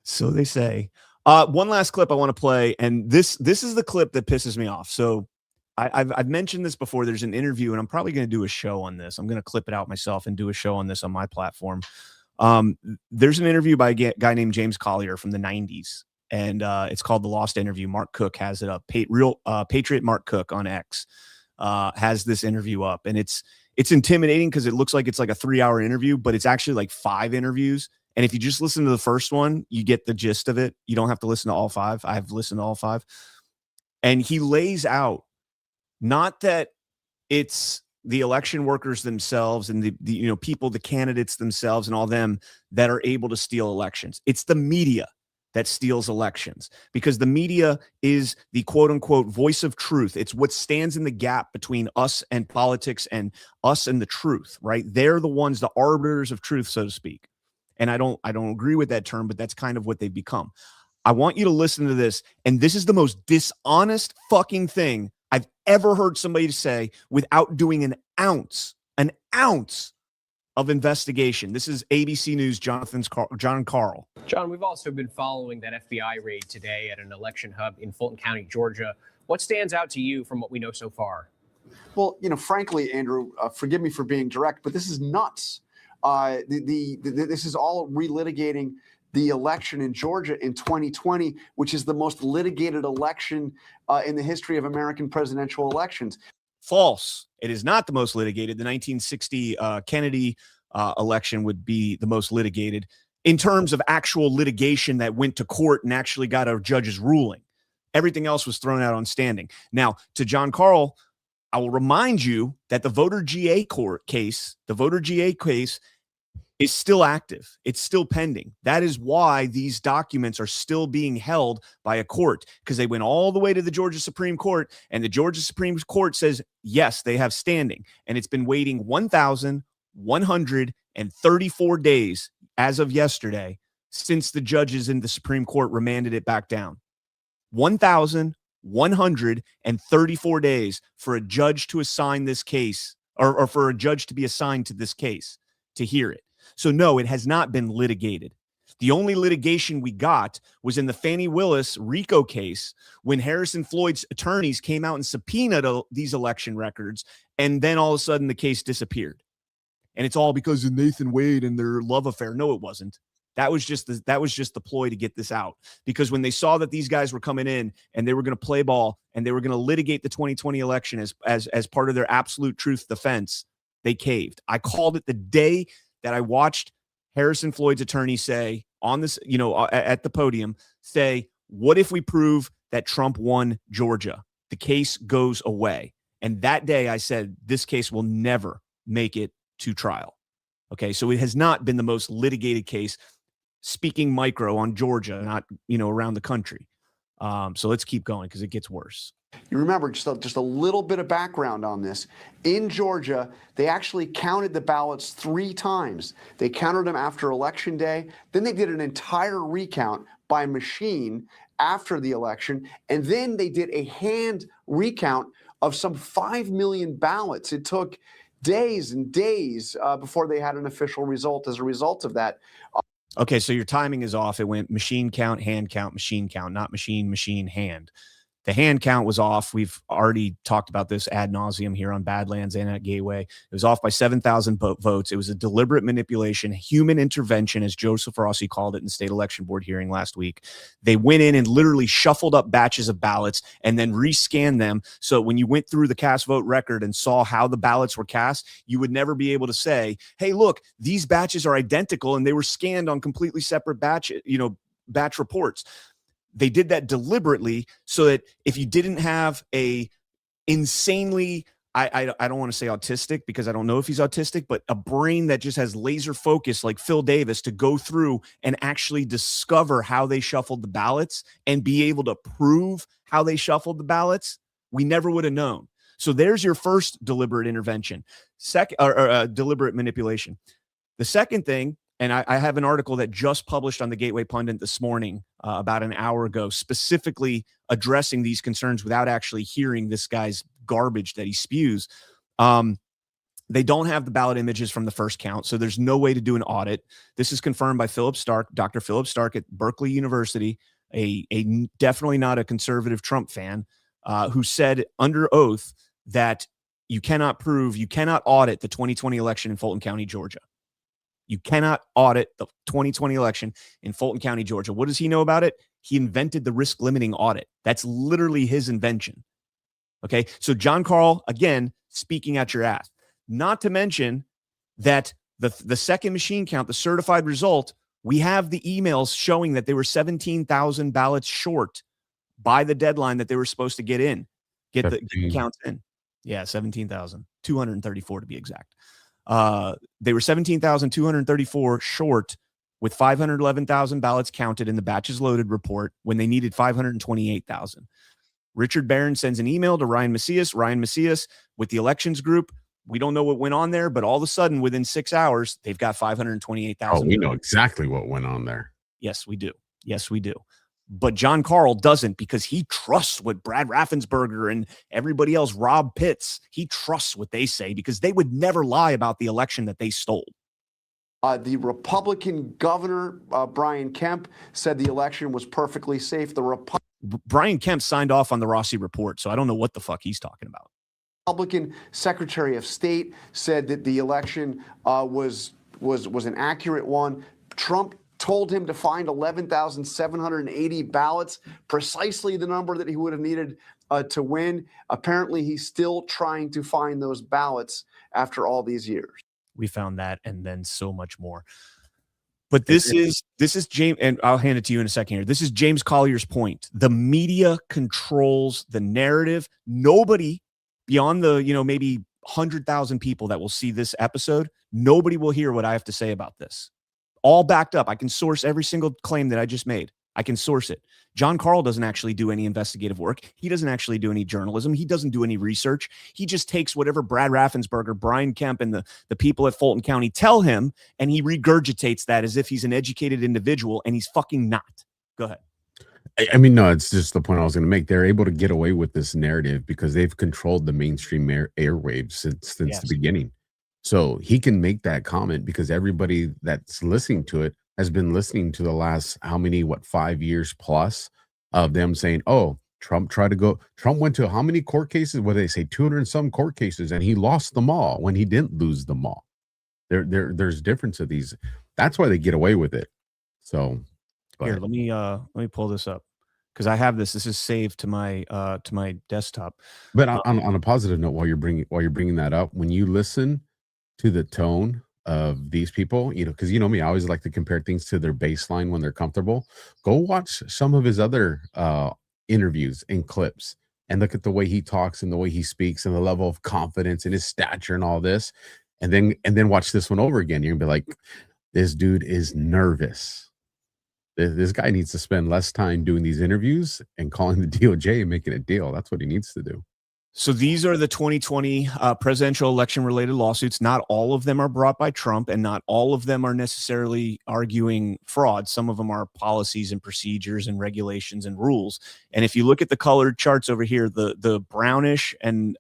So they say. One last clip I want to play, and this is the clip that pisses me off. So I've mentioned this before. There's an interview, and I'm probably going to do a show on this. I'm going to clip it out myself and do a show on this on my platform. There's an interview by a guy named James Collier from the 90s, and it's called The Lost Interview. Mark Cook has it up. Patriot Mark Cook on X has this interview up, and it's intimidating because it looks like it's like a 3-hour interview, but it's actually like 5 interviews. And if you just listen to the first one, you get the gist of it. You don't have to listen to all 5. I've listened to all 5. And he lays out, not that it's the election workers themselves and the people, the candidates themselves and all them that are able to steal elections. It's the media that steals elections, because the media is the quote unquote voice of truth. It's what stands in the gap between us and politics and us and the truth, right? They're the ones, the arbiters of truth, so to speak. And I don't agree with that term, but that's kind of what they've become. I want you to listen to this. And this is the most dishonest fucking thing I've ever heard somebody say without doing an ounce of investigation. This is ABC News, John Carl. John, we've also been following that FBI raid today at an election hub in Fulton County, Georgia. What stands out to you from what we know so far? Well, frankly, Andrew, forgive me for being direct, but this is nuts. This is all relitigating the election in Georgia in 2020, which is the most litigated election in the history of American presidential elections. False. It is not the most litigated. The 1960 Kennedy election would be the most litigated in terms of actual litigation that went to court and actually got a judge's ruling. Everything else was thrown out on standing. Now, to John Carl, I will remind you that the voter GA case is still active. It's still pending. That is why these documents are still being held by a court, because they went all the way to the Georgia Supreme Court, and the Georgia Supreme Court says, yes, they have standing. And it's been waiting 1,134 days as of yesterday since the judges in the Supreme Court remanded it back down. 1,134 days for a judge to assign this case, or for a judge to be assigned to this case to hear it. So no, it has not been litigated. The only litigation we got was in the Fannie Willis RICO case, when Harrison Floyd's attorneys came out and subpoenaed these election records, and then all of a sudden the case disappeared. And it's all because of Nathan Wade and their love affair. No, it wasn't. That was just the ploy to get this out, because when they saw that these guys were coming in and they were going to play ball and they were going to litigate the 2020 election as part of their absolute truth defense, they caved. I called it the day that I watched Harrison Floyd's attorney say on this, at the podium, say, what if we prove that Trump won Georgia? The case goes away. And that day I said, this case will never make it to trial. Okay. So it has not been the most litigated case, speaking micro on Georgia, not, around the country. So let's keep going, because it gets worse. You remember, just a little bit of background on this. In Georgia, they actually counted the ballots 3 times. They counted them after Election Day. Then they did an entire recount by machine after the election. And then they did a hand recount of some 5 million ballots. It took days and days before they had an official result as a result of that. Okay, so your timing is off. It went machine count, machine count, not machine, hand. The hand count was off. We've already talked about this ad nauseum here on Badlands and at Gateway. It was off by 7,000 votes. It was a deliberate manipulation, human intervention, as Joseph Rossi called it in the state election board hearing last week. They went in and literally shuffled up batches of ballots and then rescanned them. So when you went through the cast vote record and saw how the ballots were cast, you would never be able to say, hey, look, these batches are identical and they were scanned on completely separate batch reports. They did that deliberately so that if you didn't have a insanely, I don't want to say autistic because I don't know if he's autistic, but a brain that just has laser focus like Phil Davis to go through and actually discover how they shuffled the ballots and be able to prove how they shuffled the ballots, we never would have known. So there's your first deliberate intervention, deliberate manipulation. The second thing, and I have an article that just published on the Gateway Pundit this morning, about an hour ago, specifically addressing these concerns without actually hearing this guy's garbage that he spews. They don't have the ballot images from the first count, so there's no way to do an audit. This is confirmed by Philip Stark, Dr. Philip Stark at Berkeley University, a definitely not a conservative Trump fan, who said under oath that you cannot audit the 2020 election in Fulton County, Georgia. You cannot audit the 2020 election in Fulton County, Georgia. What does he know about it? He invented the risk limiting audit. That's literally his invention. Okay. So John Carl, again, speaking at your ass, not to mention that the second machine count, the certified result, we have the emails showing that they were 17,000 ballots short by the deadline that they were supposed to get the counts in. Yeah. 17,234 to be exact. They were 17,234 short with 511,000 ballots counted in the batches loaded report when they needed 528,000. Richard Barron sends an email to Ryan Macias. Ryan Macias with the elections group. We don't know what went on there, but all of a sudden within 6 hours, they've got 528,000. Oh, we know exactly what went on there. Yes, we do. Yes, we do. But John Carl doesn't, because he trusts what Brad Raffensperger and everybody else, Rob Pitts, he trusts what they say because they would never lie about the election that they stole. The Republican governor, Brian Kemp, said the election was perfectly safe. Brian Kemp signed off on the Rossi report, so I don't know what the fuck he's talking about. Republican Secretary of State said that the election was an accurate one. Trump told him to find 11,780 ballots, precisely the number that he would have needed to win. Apparently, he's still trying to find those ballots after all these years. We found that and then so much more. But this is James, and I'll hand it to you in a second here. This is James Collier's point. The media controls the narrative. Nobody beyond the, maybe 100,000 people that will see this episode, nobody will hear what I have to say about this. All backed up. I can source every single claim that I just made. I can source it. John Carl doesn't actually do any investigative work. He doesn't actually do any journalism. He doesn't do any research. He just takes whatever Brad Raffensperger, Brian Kemp, and the people at Fulton County tell him, and he regurgitates that as if he's an educated individual, and he's fucking not. Go ahead. I mean, no, it's just the point I was going to make. They're able to get away with this narrative because they've controlled the mainstream airwaves since the beginning. So he can make that comment because everybody that's listening to it has been listening to the last 5 years plus of them saying, oh, Trump went to how many court cases? What did they say? 200 and some court cases, and he lost them all when he didn't lose them all. There's difference of these. That's why they get away with it. So here, let me pull this up because I have this. This is saved to my desktop. But on a positive note, while you're bringing that up, when you listen to the tone of these people, because me, I always like to compare things to their baseline when they're comfortable. Go watch some of his other interviews and clips and look at the way he talks and the way he speaks and the level of confidence and his stature and all this. And then watch this one over again. You're gonna be like, this dude is nervous. This guy needs to spend less time doing these interviews and calling the DOJ and making a deal. That's what he needs to do. So these are the 2020 presidential election related lawsuits. Not all of them are brought by Trump, and not all of them are necessarily arguing fraud. Some of them are policies and procedures and regulations and rules. And if you look at the colored charts over here, the brownish and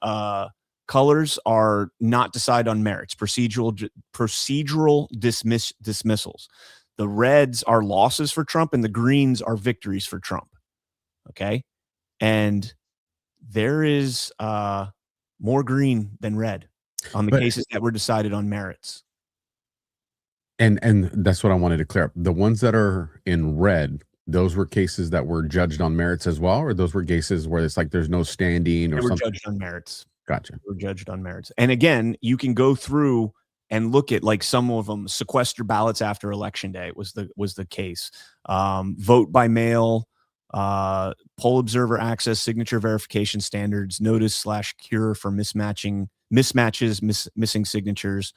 colors are not decide on merits, procedural dismissals. The reds are losses for Trump, and the greens are victories for Trump. Okay, and there is more green than red on the cases that were decided on merits. And that's what I wanted to clear up. The ones that are in red, those were cases that were judged on merits as well, or those were cases where it's like there's no standing or They were something? judged on merits. Gotcha. They were judged on merits. And again, you can go through and look at, like, some of them sequester ballots after election day was the case. Vote by mail, poll observer access, signature verification standards, notice/cure for mismatches, missing signatures,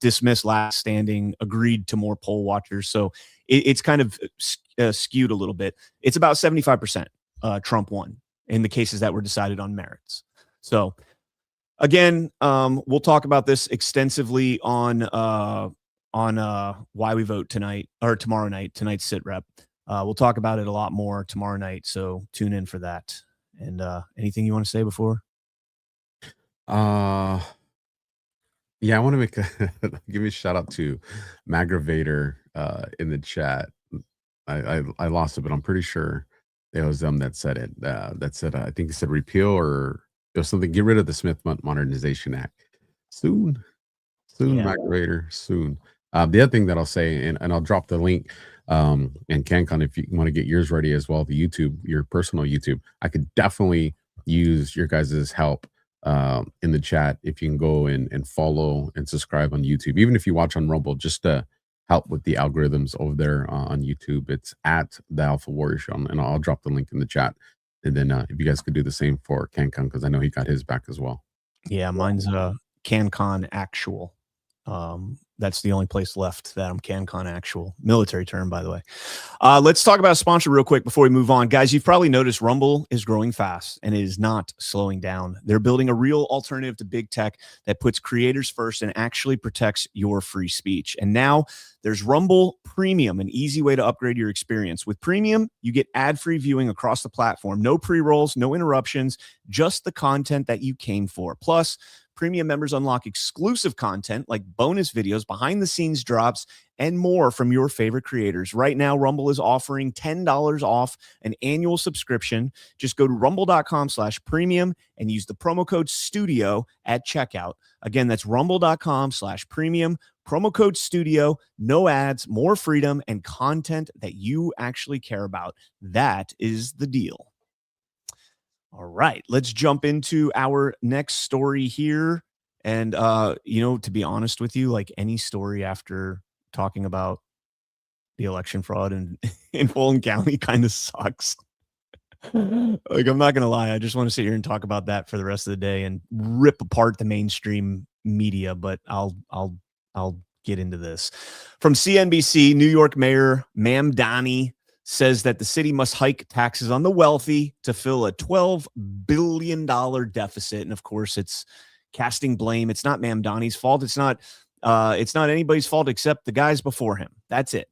dismiss last standing, agreed to more poll watchers. So it's kind of skewed a little bit. It's about 75% Trump won in the cases that were decided on merits. So again, we'll talk about this extensively on Why We Vote tonight, or tomorrow night, tonight's sit rep. We'll talk about it a lot more tomorrow night, so tune in for that. And anything you want to say before? Yeah, I want to make give me a shout out to Maggravator in the chat. I lost it, but I'm pretty sure it was them that said it. That said, I think it said repeal, or it was something. Get rid of the Smith Modernization Act soon. Yeah. Maggravator soon. The other thing that I'll say, and I'll drop the link. And CannCon, if you want to get yours ready as well, the YouTube, your personal YouTube, I could definitely use your guys' help in the chat. If you can go and follow and subscribe on YouTube, even if you watch on Rumble, just to help with the algorithms over there on YouTube. It's at the Alpha Warrior Show, and I'll drop the link in the chat. And then if you guys could do the same for CannCon, because I know he got his back as well. Yeah, mine's CannCon Actual. That's the only place left that I'm CannCon Actual. Military term, by the way. Let's talk about a sponsor real quick before we move on. Guys, you've probably noticed Rumble is growing fast, and it is not slowing down. They're building a real alternative to big tech that puts creators first and actually protects your free speech. And now there's Rumble Premium, an easy way to upgrade your experience. With Premium, you get ad-free viewing across the platform. No pre-rolls, no interruptions, just the content that you came for. Plus, Premium members unlock exclusive content like bonus videos, behind-the-scenes drops, and more from your favorite creators. Right now, Rumble is offering $10 off an annual subscription. Just go to rumble.com/premium and use the promo code STUDIO at checkout. Again, that's rumble.com/premium, promo code STUDIO, no ads, more freedom, and content that you actually care about. That is the deal. All right, let's jump into our next story here. And, to be honest with you, like any story after talking about the election fraud in Fulton County kind of sucks. Like, I'm not going to lie. I just want to sit here and talk about that for the rest of the day and rip apart the mainstream media, but I'll get into this. From CNBC, New York Mayor Mamdani says that the city must hike taxes on the wealthy to fill a $12 billion deficit. And of course, it's casting blame. It's not Mamdani's fault. It's not anybody's fault except the guys before him. That's it.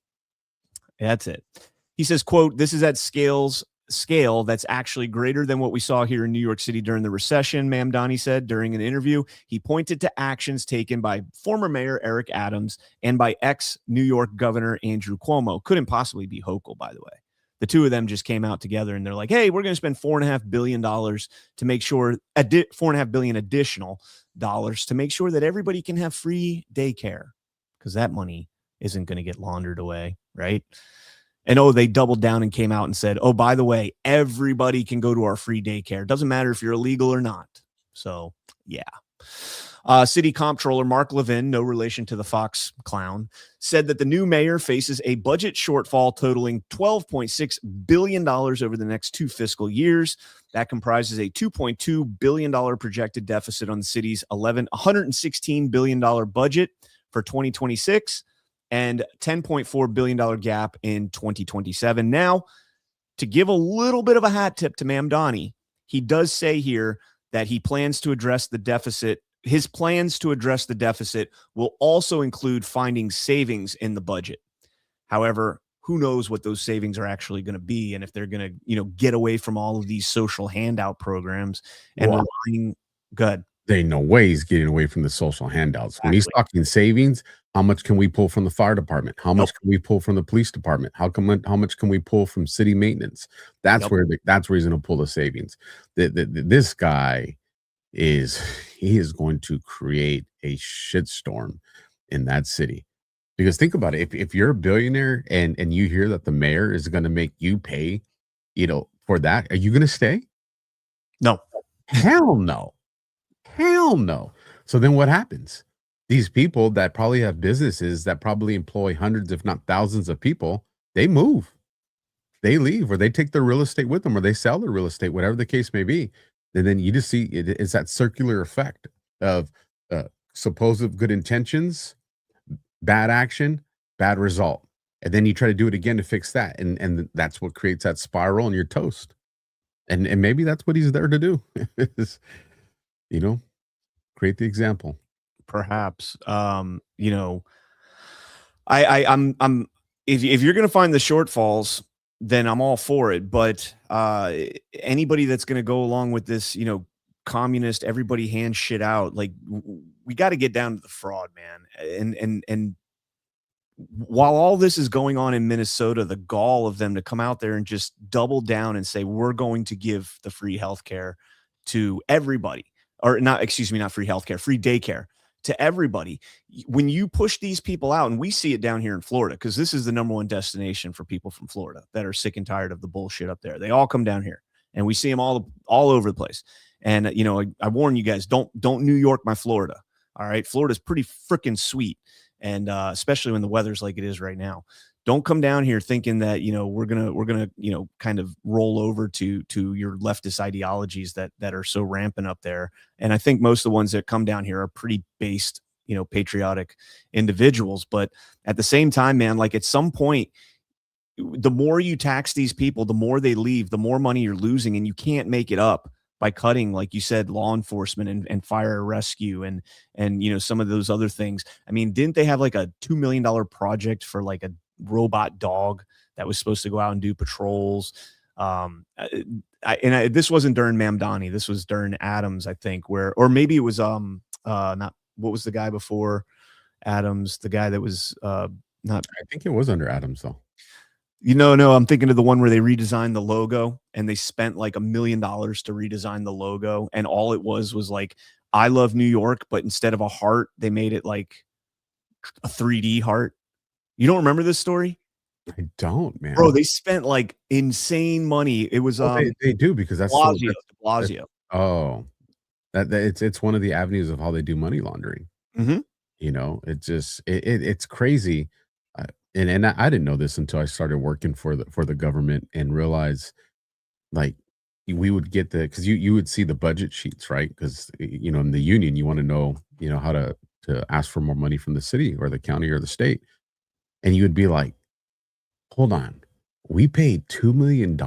He says, quote, "This is at scale that's actually greater than what we saw here in New York City during the recession," Mamdani said during an interview. He pointed to actions taken by former Mayor Eric Adams and by ex-New York Governor Andrew Cuomo. Couldn't possibly be Hochul, by the way. The two of them just came out together and they're like, hey, we're going to spend $4.5 billion to make sure, $4.5 billion additional dollars to make sure that everybody can have free daycare, because that money isn't going to get laundered away, right? And they doubled down and came out and said, oh, by the way, everybody can go to our free daycare. Doesn't matter if you're illegal or not. So, yeah. City Comptroller Mark Levin, no relation to the Fox clown, said that the new mayor faces a budget shortfall totaling $12.6 billion over the next 2 fiscal years. That comprises a $2.2 billion projected deficit on the city's $116 billion budget for 2026. And $10.4 billion gap in 2027. Now, to give a little bit of a hat tip to Mamdani, he does say here that he plans to address the deficit. His plans to address the deficit will also include finding savings in the budget. However, who knows what those savings are actually going to be, and if they're going to, get away from all of these social handout programs and relying. Good. There ain't no way he's getting away from the social handouts. When he's talking savings, how much can we pull from the fire department? How much can we pull from the police department? How much can we pull from city maintenance? That's where he's going to pull the savings. This guy he is going to create a shitstorm in that city. Because think about it, if you're a billionaire and you hear that the mayor is going to make you pay, for that, are you going to stay? No. Hell no. Hell no. So then what happens? These people that probably have businesses that probably employ hundreds, if not thousands of people, they move. They leave, or they take their real estate with them, or they sell their real estate, whatever the case may be. And then you just see it's that circular effect of supposed good intentions, bad action, bad result. And then you try to do it again to fix that. And that's what creates that spiral, and you're toast. And maybe that's what he's there to do. is, create the example. Perhaps. I'm if you're going to find the shortfalls, then I'm all for it. But anybody that's going to go along with this, communist, everybody hand shit out, like we got to get down to the fraud, man. And while all this is going on in Minnesota, the gall of them to come out there and just double down and say, we're going to give the free healthcare to everybody, or not free healthcare, free daycare to everybody. When you push these people out, and we see it down here in Florida, because this is the number one destination for people from Florida that are sick and tired of the bullshit up there. They all come down here, and we see them all over the place. And, I warn you guys, don't New York my Florida. All right. Florida's pretty freaking sweet. And especially when the weather's like it is right now. Don't come down here thinking that, we're gonna, kind of roll over to your leftist ideologies that are so rampant up there. And I think most of the ones that come down here are pretty based, patriotic individuals. But at the same time, man, like at some point, the more you tax these people, the more they leave, the more money you're losing, and you can't make it up by cutting, like you said, law enforcement and fire rescue and some of those other things. I mean, didn't they have like a $2 million project for like a robot dog that was supposed to go out and do patrols? This wasn't during Mamdani. This was during Adams, I think, or maybe it was not, what was the guy before Adams? The guy that was not. I think it was under Adams though. No, I'm thinking of the one where they redesigned the logo, and they spent like $1 million to redesign the logo. And all it was like, I love New York, but instead of a heart, they made it like a 3D heart. You don't remember this story? I don't, man. Bro, they spent like insane money. It was they do, because that's Blasio. Oh, it's one of the avenues of how they do money laundering. Mm-hmm. It's just it's crazy. And I didn't know this until I started working for the government and realized, like, we would get because you would see the budget sheets, right? Because in the union, you want to know how to ask for more money from the city or the county or the state, and you would be like, hold on, we paid $2 million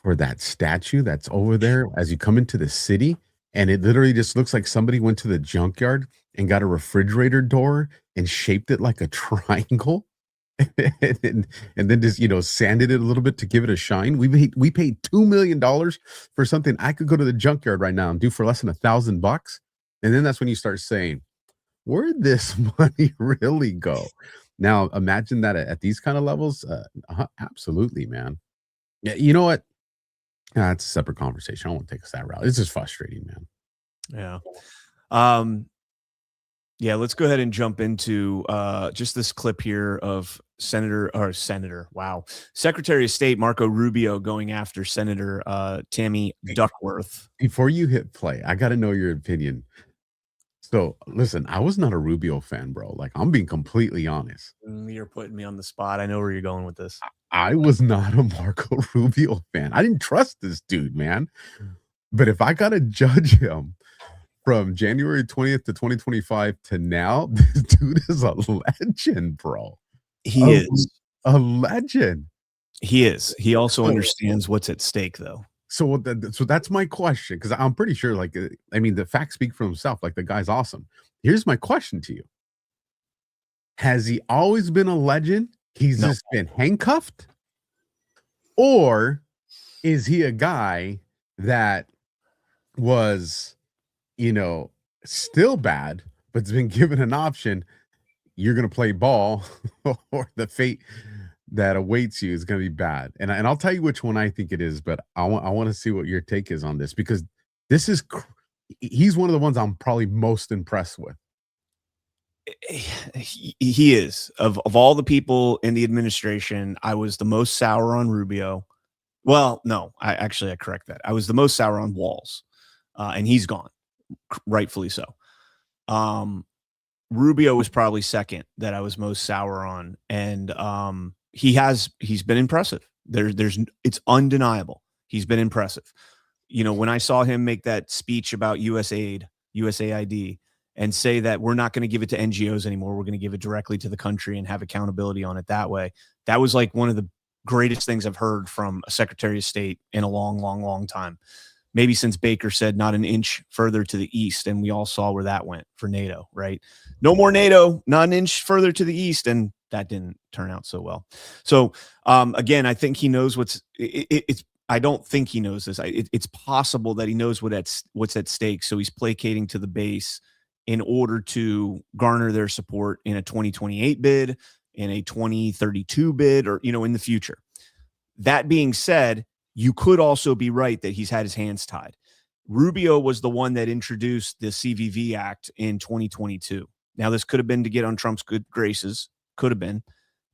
for that statue that's over there as you come into the city, and it literally just looks like somebody went to the junkyard and got a refrigerator door and shaped it like a triangle and then just, sanded it a little bit to give it a shine. We paid $2 million for something I could go to the junkyard right now and do for less than $1,000. And then that's when you start saying, where'd this money really go? Now, imagine that at these kind of levels. Absolutely, man. Yeah. You know what? It's a separate conversation. I don't want to take us that route. It's just frustrating, man. Yeah. Yeah, let's go ahead and jump into just this clip here of Secretary of State Marco Rubio going after Senator Tammy Duckworth. Before you hit play, I got to know your opinion. So, listen, I was not a Rubio fan, bro. Like, I'm being completely honest. You're putting me on the spot. I know where you're going with this. I was not a Marco Rubio fan. I didn't trust this dude, man. But if I got to judge him from January 20th to 2025 to now, this dude is a legend, bro. He is a legend. He is. He also understands what's at stake, though. So that's my question, because I'm pretty sure, like, I mean, the facts speak for himself. Like, the guy's awesome. Here's my question to you: has he always been a legend? He's just been handcuffed, or is he a guy that was, still bad, but's been given an option? You're going to play ball, or the fate that awaits you is going to be bad. And I'll tell you which one I think it is, but I want to see what your take is on this, because this is he's one of the ones I'm probably most impressed with. He is. Of all the people in the administration, I was the most sour on Rubio. Well, no, I correct that. I was the most sour on Walz, and he's gone, rightfully so. Rubio was probably second that I was most sour on, and he's been impressive. It's undeniable. He's been impressive. When I saw him make that speech about USAID, and say that we're not going to give it to NGOs anymore, we're going to give it directly to the country and have accountability on it that way. That was like one of the greatest things I've heard from a Secretary of State in a long, long, long time. Maybe since Baker said not an inch further to the east, and we all saw where that went for NATO, right? No more NATO, not an inch further to the east, and that didn't turn out so well. So again, I think he knows it's. I don't think he knows this. It's possible that he knows what's at stake, so he's placating to the base in order to garner their support in a 2028 bid, in a 2032 bid, or in the future. That being said, you could also be right that he's had his hands tied. Rubio was the one that introduced the CVV Act in 2022. Now, this could have been to get on Trump's good graces. Could have been.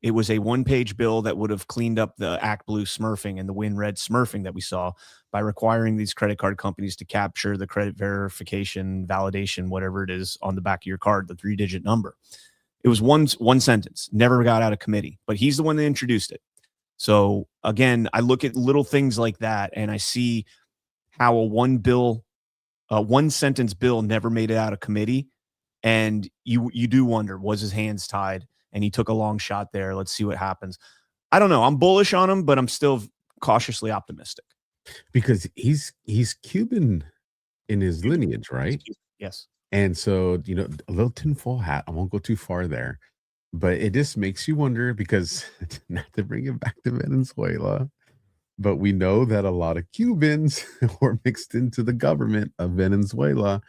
It was a one-page bill that would have cleaned up the Act Blue smurfing and the Win Red smurfing that we saw by requiring these credit card companies to capture the credit verification, validation, whatever it is on the back of your card, the 3-digit number. It was one sentence, never got out of committee, but he's the one that introduced it. So again, I look at little things like that, and I see how a one sentence bill never made it out of committee. And you do wonder, was his hands tied? And he took a long shot there. Let's see what happens. I don't know. I'm bullish on him, but I'm still cautiously optimistic. Because he's Cuban in his lineage, right? Yes. And so, a little tinfoil hat. I won't go too far there, but it just makes you wonder, because not to bring it back to Venezuela, but we know that a lot of Cubans were mixed into the government of Venezuela.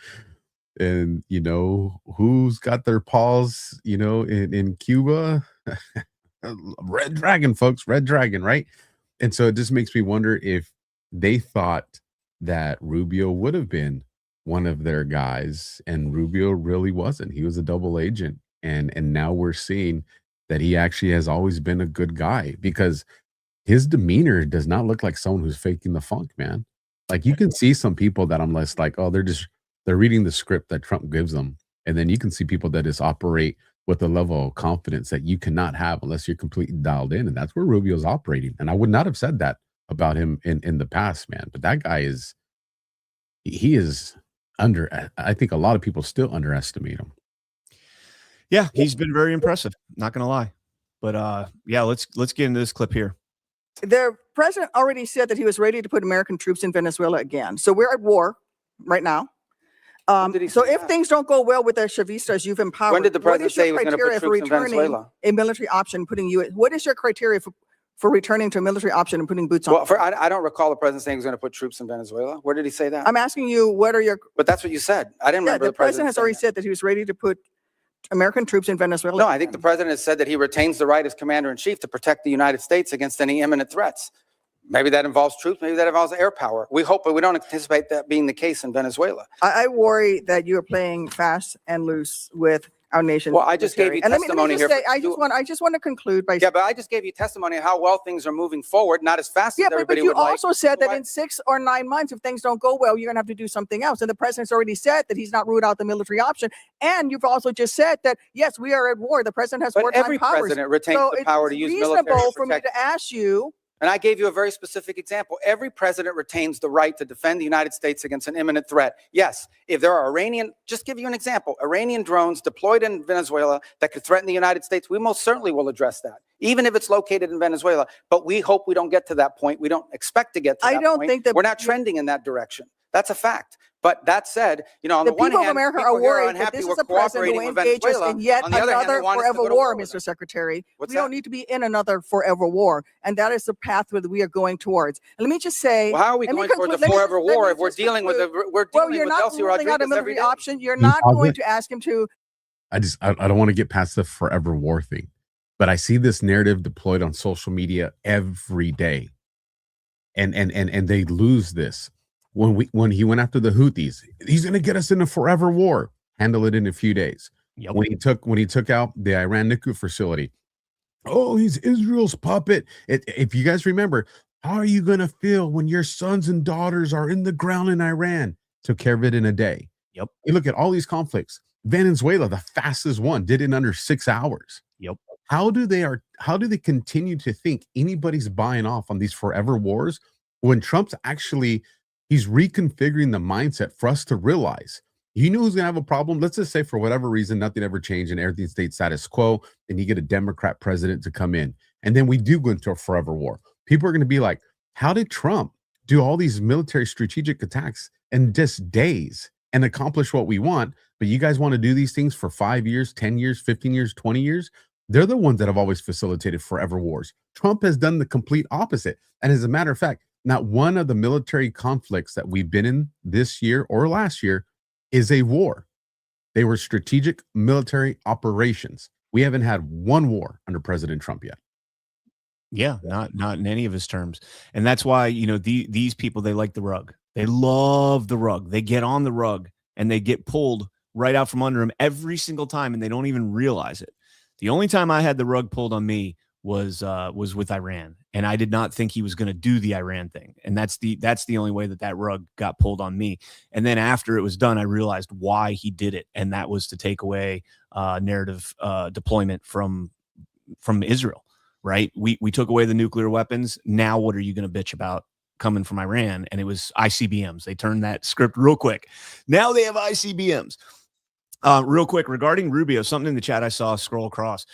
And who's got their paws, in Cuba? Red Dragon, folks, Red Dragon, right? And so it just makes me wonder if they thought that Rubio would have been one of their guys, and Rubio really wasn't. He was a double agent. And now we're seeing that he actually has always been a good guy, because his demeanor does not look like someone who's faking the funk, man. Like, you can see some people that I'm less like, oh, they're reading the script that Trump gives them. And then you can see people that just operate with a level of confidence that you cannot have unless you're completely dialed in. And that's where Rubio's operating. And I would not have said that about him in the past, man. But that guy he is I think a lot of people still underestimate him. Yeah, he's been very impressive. Not going to lie. But yeah, let's get into this clip here. The president already said that he was ready to put American troops in Venezuela again. So we're at war right now. So if things don't go well with the Chavistas you've empowered, when did the president say he was going to put troops in Venezuela? A military option, what is your criteria for returning to a military option and putting boots on? Well, I don't recall the president saying he was going to put troops in Venezuela. Where did he say that? I'm asking you, what are your... But that's what you said. I didn't remember the president has already said that he was ready to put American troops in Venezuela. No, I think the president has said that he retains the right as commander-in-chief to protect the United States against any imminent threats. Maybe that involves troops. Maybe that involves air power. We hope, but we don't anticipate that being the case in Venezuela. I worry that you are playing fast and loose with our nation. Well, I just gave you testimony here. I just want to conclude by but I just gave you testimony of how well things are moving forward, not as fast as everybody would like. But you also said that in 6 or 9 months, if things don't go well, you're going to have to do something else. And the president's already said that he's not ruled out the military option. And you've also just said that, yes, we are at war. The president has wartime powers. Every president retains the power to use military. It's reasonable for me to ask you, And I gave you a very specific example. Every president retains the right to defend the United States against an imminent threat. Yes, if there are just give you an example, Iranian drones deployed in Venezuela that could threaten the United States, we most certainly will address that, even if it's located in Venezuela. But we hope we don't get to that point. We don't expect to get to that point. I don't think that we're not trending in that direction. That's a fact. But that said, on the one hand, people of America are worried that this is a president who engages in yet another forever war, Mr. Secretary. We don't need to be in another forever war, and that is the path that we are going towards. And let me just say, well, how are we going towards a forever war if we're dealing with Elsie Rodriguez every day? Option. You're not going to ask him to. I don't want to get past the forever war thing, but I see this narrative deployed on social media every day, and they lose this. When he went after the Houthis, he's going to get us in a forever war. Handle it in a few days. Yep. When he took out the Iran nuclear facility, oh, he's Israel's puppet. If you guys remember, how are you going to feel when your sons and daughters are in the ground in Iran? Took care of it in a day. Yep. You look at all these conflicts. Venezuela, the fastest one, did it in under 6 hours. Yep. How do they continue to think anybody's buying off on these forever wars when Trump's actually he's reconfiguring the mindset for us to realize, you know who's going to have a problem? Let's just say for whatever reason, nothing ever changed and everything stayed status quo, and you get a Democrat president to come in. And then we do go into a forever war. People are going to be like, how did Trump do all these military strategic attacks in just days and accomplish what we want? But you guys want to do these things for 5 years, 10 years, 15 years, 20 years? They're the ones that have always facilitated forever wars. Trump has done the complete opposite. And as a matter of fact, not one of the military conflicts that we've been in this year or last year is a war. They were strategic military operations. We haven't had one war under President Trump yet. Yeah, not in any of his terms. And that's why, these people, they like the rug. They love the rug. They get on the rug and they get pulled right out from under him every single time, and they don't even realize it. The only time I had the rug pulled on me was with Iran, and I did not think he was going to do the Iran thing, and that's the only way that rug got pulled on me. And then after it was done, I realized why he did it, and that was to take away narrative deployment from Israel. Right? We took away the nuclear weapons. Now what are you going to bitch about coming from Iran? And it was ICBMs. They turned that script real quick. Now they have ICBMs. Real quick regarding Rubio, something in the chat I saw scroll across.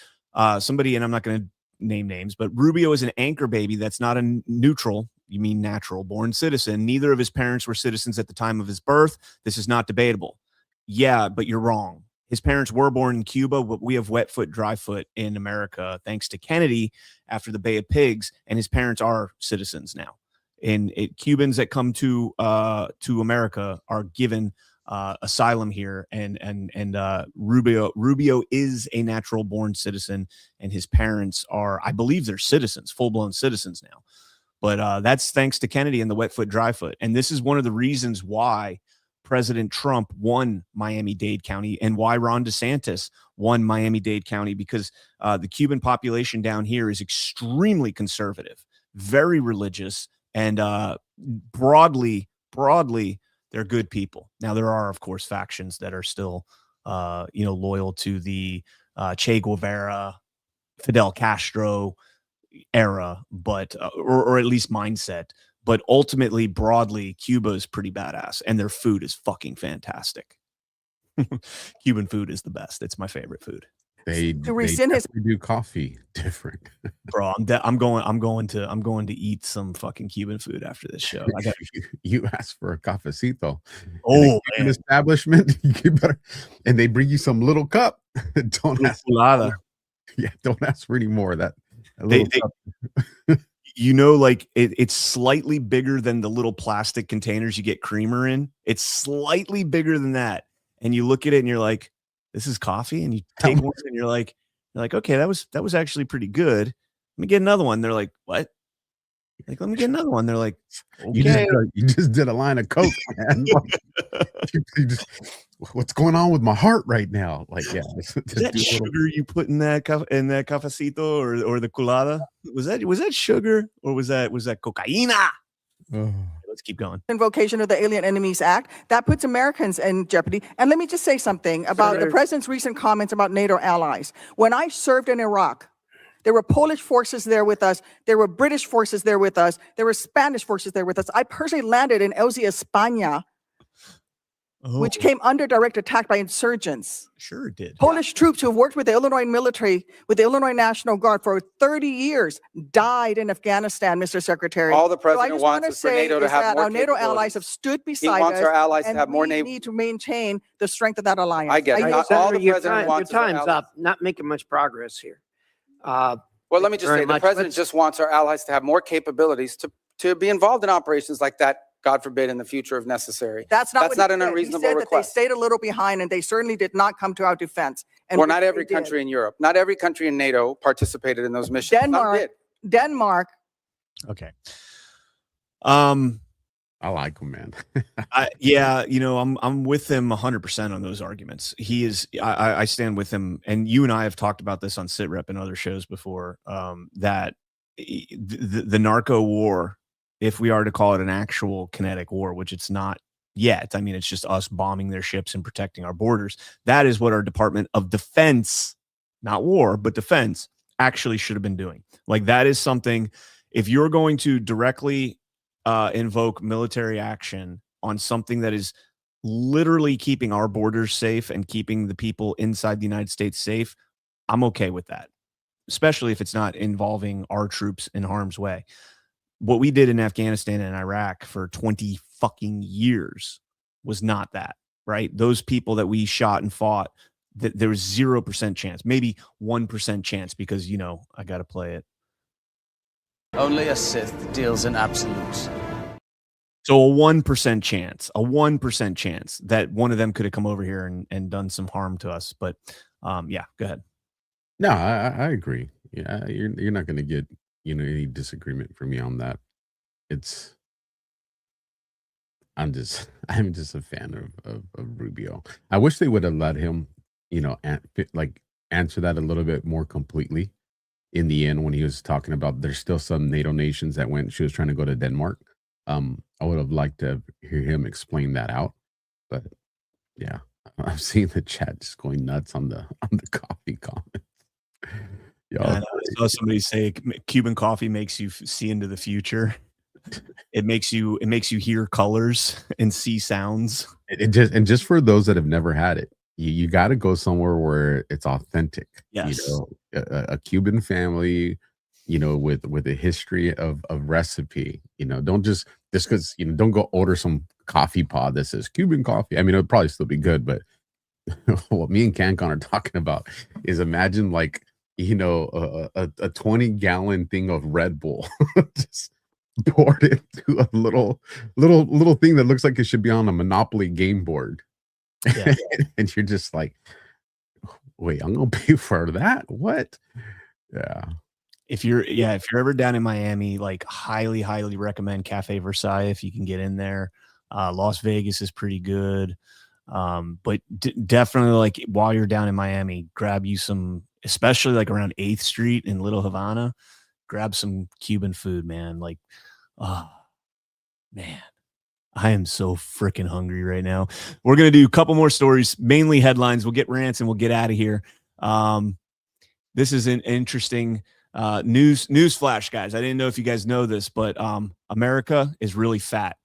Somebody, and I'm not going to name names, but Rubio is an anchor baby that's not a neutral, you mean natural born citizen. Neither of his parents were citizens at the time of his birth. This is not debatable. Yeah, but you're wrong. His parents were born in Cuba, but we have wet foot, dry foot in America, thanks to Kennedy after the Bay of Pigs, and his parents are citizens now. And Cubans that come to America are given asylum here, and Rubio is a natural born citizen, and his parents are, I believe, they're citizens, full-blown citizens now. But that's thanks to Kennedy and the wet foot, dry foot. And this is one of the reasons why President Trump won Miami-Dade County and why Ron DeSantis won Miami-Dade County, because the Cuban population down here is extremely conservative, very religious, and broadly, they're good people. Now, there are, of course, factions that are still, loyal to the Che Guevara, Fidel Castro era, but or at least mindset. But ultimately, broadly, Cuba is pretty badass, and their food is fucking fantastic. Cuban food is the best. It's my favorite food. They do coffee different, bro. I'm going to eat some fucking Cuban food after this show. You asked for a cafecito. Oh, an establishment, you better, and they bring you some little cup. Don't ask. Yeah, don't ask for any more of that. Cup. It's slightly bigger than the little plastic containers you get creamer in. It's slightly bigger than that, and you look at it and you're like, this is coffee, and you take one and you're like, okay, that was actually pretty good. Let me get another one. They're like, what? Like, let me get another one. They're like, okay. You just did a line of Coke, man. What's going on with my heart right now? Like, yeah, is that sugar you put in that cafecito or the colada? Was that sugar, or was that cocaína? Let's keep going. Invocation of the Alien Enemies Act that puts Americans in jeopardy. And let me just say something about the president's recent comments about NATO allies. When I served in Iraq, There were Polish forces there with us. There were British forces there with us. There were Spanish forces there with us. I personally landed in Elzi, España, which came under direct attack by insurgents. Sure it did. Polish troops who have worked with the Illinois military, with the Illinois National Guard for 30 years, died in Afghanistan, Mr. Secretary. All the So I president just wants want is for NATO to is have that more our NATO allies capabilities. have stood He beside wants us, our allies to and have more we NATO. need to maintain the strength of that alliance. I get it. yield Not back. all the your president time, wants your is our time's allies. up. Not making much progress here. Well, let me just very say, the much. president Let's- just wants our allies to have more capabilities to be involved in operations like that, God forbid, in the future if necessary. That's not what he an said. unreasonable He said request. that they stayed a little behind, and they certainly did not come to our defense. And Well, which not they every did. country in Europe, not every country in NATO participated in those missions. Some did. Denmark. Okay. I like him, man. Yeah, I'm with him 100% on those arguments. He is, I stand with him, and you and I have talked about this on SitRep and other shows before. That the narco war, if we are to call it an actual kinetic war, which it's not yet. I mean, it's just us bombing their ships and protecting our borders. That is what our Department of Defense, not war, but defense, actually should have been doing. Like, that is something, if you're going to directly invoke military action on something that is literally keeping our borders safe and keeping the people inside the United States safe, I'm okay with that, especially if it's not involving our troops in harm's way. What we did in Afghanistan and Iraq for 20 fucking years was not that, right? Those people that we shot and fought, that there was 0% chance, maybe 1% chance, because, I got to play it. Only a Sith deals in absolutes. So a 1% chance that one of them could have come over here and done some harm to us. But yeah, go ahead. No, I agree. Yeah, you're not going to get any disagreement from me on that. I'm just a fan of Rubio. I wish they would have let him answer that a little bit more completely in the end, when he was talking about there's still some NATO nations that she was trying to go to Denmark. I would have liked to hear him explain that out. But yeah, I'm seeing the chat just going nuts on the coffee comments. I saw somebody say Cuban coffee makes you see into the future. It makes you hear colors and see sounds. Just for those that have never had it, you got to go somewhere where it's authentic. Yes. A Cuban family, with a history of recipe. Don't just because don't go order some coffee pod that says Cuban coffee. I mean, it'll probably still be good, but what me and CannCon are talking about is, imagine a 20-gallon thing of Red Bull just poured into a little thing that looks like it should be on a Monopoly game board. Yeah. And you're just like, wait, I'm gonna pay for that? What? Yeah. If you're ever down in Miami, highly recommend Cafe Versailles if you can get in there. Las Vegas is pretty good. But definitely, while you're down in Miami, grab you some, especially around 8th Street in Little Havana, grab some Cuban food, man. Oh man, I am so freaking hungry right now. We're going to do a couple more stories, mainly headlines. We'll get rants and we'll get out of here. This is an interesting news flash, guys. I didn't know if you guys know this, but America is really fat.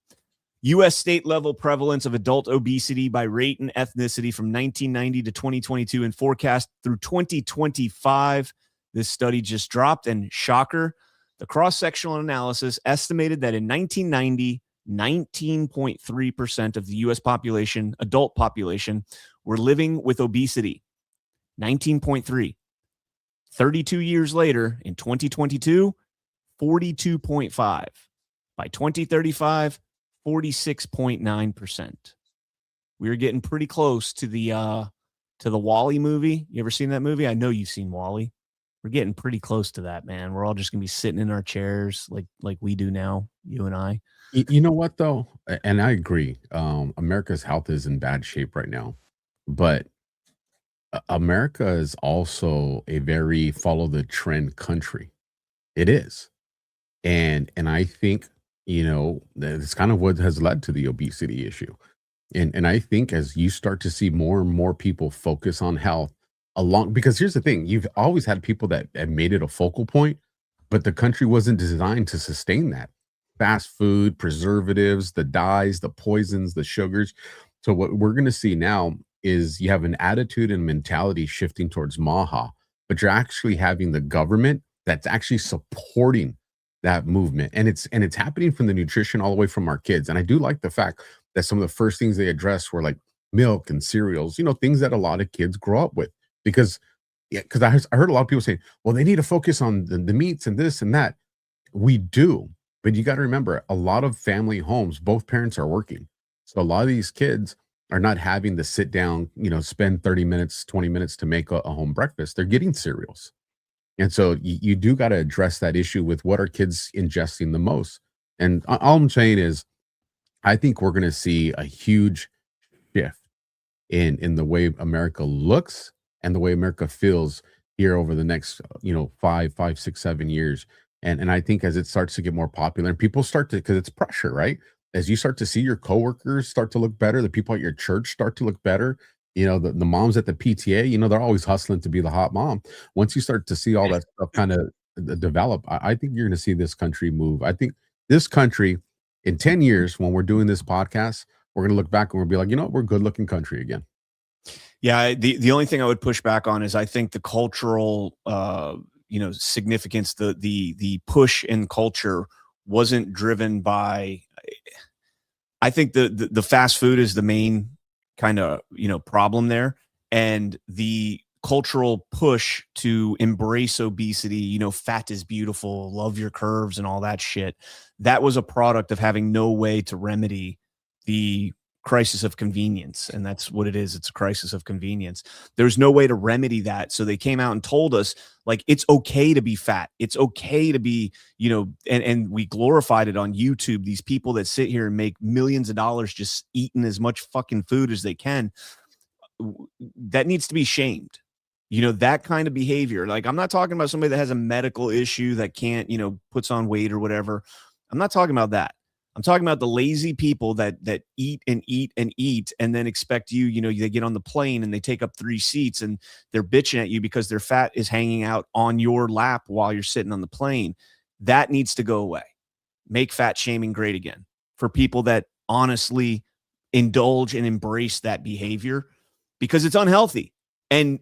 U.S. state level prevalence of adult obesity by rate and ethnicity from 1990 to 2022 and forecast through 2025. This study just dropped, and shocker, the cross-sectional analysis estimated that in 1990, 19.3% of the U.S. population, adult population, were living with obesity. 19.3. 32 years later, in 2022, 42.5. By 2035, 46.9%. We're getting pretty close to the WALL-E movie. You ever seen that movie? I know you've seen WALL-E. We're getting pretty close to that, man. We're all just gonna be sitting in our chairs like we do now, you and I. You know what though? And I agree. America's health is in bad shape right now, but America is also a very follow the trend country. It is. And I think, that's kind of what has led to the obesity issue. And I think as you start to see more and more people focus on health, along, because here's the thing, you've always had people that have made it a focal point, but the country wasn't designed to sustain that. Fast food, preservatives, the dyes, the poisons, the sugars. So what we're going to see now is you have an attitude and mentality shifting towards Maha, but you're actually having the government that's actually supporting that movement. And it's happening from the nutrition all the way from our kids. And I do like the fact that some of the first things they addressed were like milk and cereals, things that a lot of kids grow up with. Because I heard a lot of people say, well, they need to focus on the meats and this and that. We do. But you got to remember, a lot of family homes, both parents are working. So a lot of these kids are not having to sit down, spend 30 minutes, 20 minutes to make a home breakfast. They're getting cereals. And so you do got to address that issue with what are kids ingesting the most. And all I'm saying is, I think we're going to see a huge shift in the way America looks and the way America feels here over the next, 5, 6, 7 years. And I think as it starts to get more popular and people start to, because it's pressure, right? As you start to see your coworkers start to look better, the people at your church start to look better, the moms at the PTA, they're always hustling to be the hot mom. Once you start to see all that stuff kind of develop, I think you're going to see this country move. I think this country in 10 years, when we're doing this podcast, we're going to look back and we'll be like, we're a good looking country again. Yeah. The only thing I would push back on is I think the cultural, significance, the push in culture wasn't driven by, I think the fast food is the main kind of, problem there. And the cultural push to embrace obesity, fat is beautiful, love your curves and all that shit. That was a product of having no way to remedy the crisis of convenience. And that's what it is. It's a crisis of convenience. There's no way to remedy that. So they came out and told us, like, it's okay to be fat. It's okay to be, and we glorified it on YouTube. These people that sit here and make millions of dollars just eating as much fucking food as they can, that needs to be shamed. That kind of behavior. Like, I'm not talking about somebody that has a medical issue that can't, puts on weight or whatever. I'm not talking about that. I'm talking about the lazy people that eat and eat and eat and then expect they get on the plane and they take up 3 seats and they're bitching at you because their fat is hanging out on your lap while you're sitting on the plane. That needs to go away. Make fat shaming great again for people that honestly indulge and embrace that behavior, because it's unhealthy. And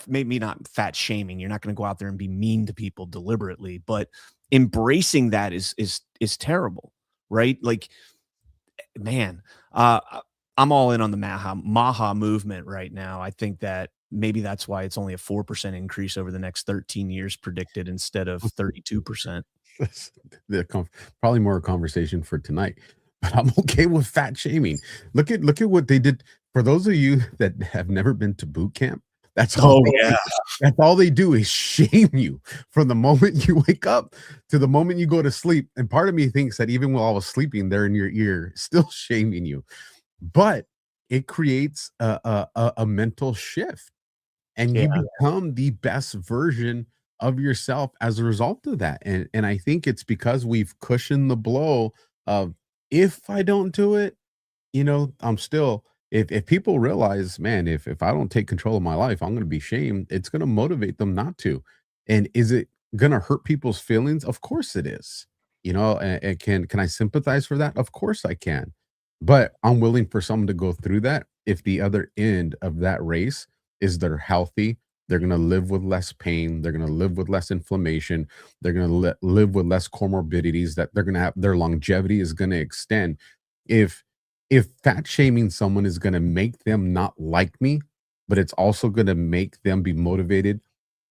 maybe not fat shaming. You're not going to go out there and be mean to people deliberately, but embracing that is terrible, right? Like, man, I'm all in on the Maha movement right now. I think that maybe that's why it's only a 4% increase over the next 13 years predicted instead of 32%. Probably more a conversation for tonight, but I'm okay with fat shaming. Look at what they did. For those of you that have never been to boot camp, that's all they do is shame you from the moment you wake up to the moment you go to sleep. And part of me thinks that even while I was sleeping, they're in your ear still shaming you. But it creates a mental shift, and you become the best version of yourself as a result of that. And I think it's because we've cushioned the blow of, if I don't do it, I'm still. If people realize, man, if I don't take control of my life, I'm going to be shamed, it's going to motivate them not to. And is it going to hurt people's feelings? Of course it is. And can I sympathize for that? Of course I can. But I'm willing for someone to go through that if the other end of that race is they're healthy, they're going to live with less pain, they're going to live with less inflammation, they're going to live with less comorbidities, that they're going to have, their longevity is going to extend. If fat shaming someone is going to make them not like me, but it's also going to make them be motivated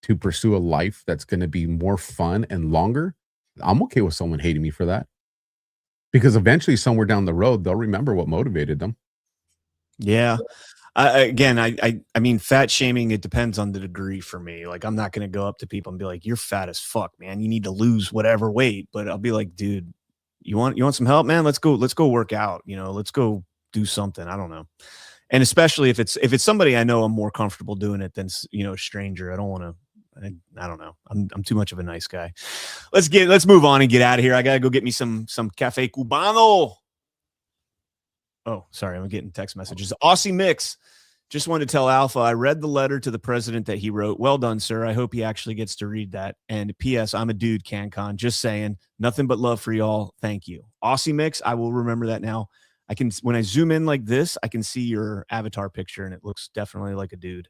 to pursue a life that's going to be more fun and longer, I'm okay with someone hating me for that. Because eventually somewhere down the road, they'll remember what motivated them. Yeah. I mean, fat shaming, it depends on the degree for me. Like, I'm not going to go up to people and be like, you're fat as fuck, man. You need to lose whatever weight. But I'll be like, dude, you want some help, man? Let's go work out. Let's go do something. I don't know. And especially if it's somebody I know, I'm more comfortable doing it than, a stranger. I don't want to, I don't know. I'm too much of a nice guy. Let's move on and get out of here. I got to go get me some Cafe Cubano. Oh, sorry. I'm getting text messages. Aussie Mix Just wanted to tell Alpha, I read the letter to the president that he wrote. Well done, sir. I hope he actually gets to read that. And P.S. I'm a dude, CannCon. Just saying. Nothing but love for y'all. Thank you. Aussie Mix, I will remember that now. When I zoom in like this, I can see your avatar picture, and it looks definitely like a dude.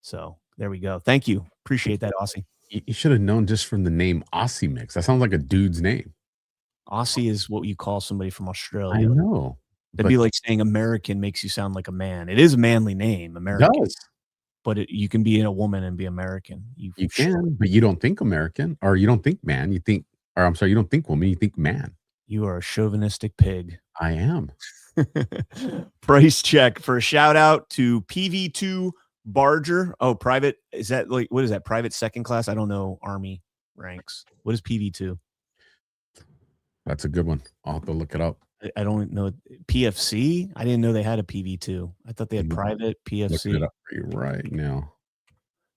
So there we go. Thank you. Appreciate that, Aussie. You should have known just from the name Aussie Mix. That sounds like a dude's name. Aussie is what you call somebody from Australia. I know. That'd be like saying American makes you sound like a man. It is a manly name, American. It does. But you can be a woman and be American. You can, but you don't think American, or you don't think man. You think, or I'm sorry, you don't think woman. You think man. You are a chauvinistic pig. I am. Price check for a shout out to PV2 Barger. Oh, private. Is that like, what is that? Private second class? I don't know. Army ranks. What is PV2? That's a good one. I'll have to look it up. I don't know. PFC? I didn't know they had a PV2. I thought they had private PFC. Looking it up for you right now.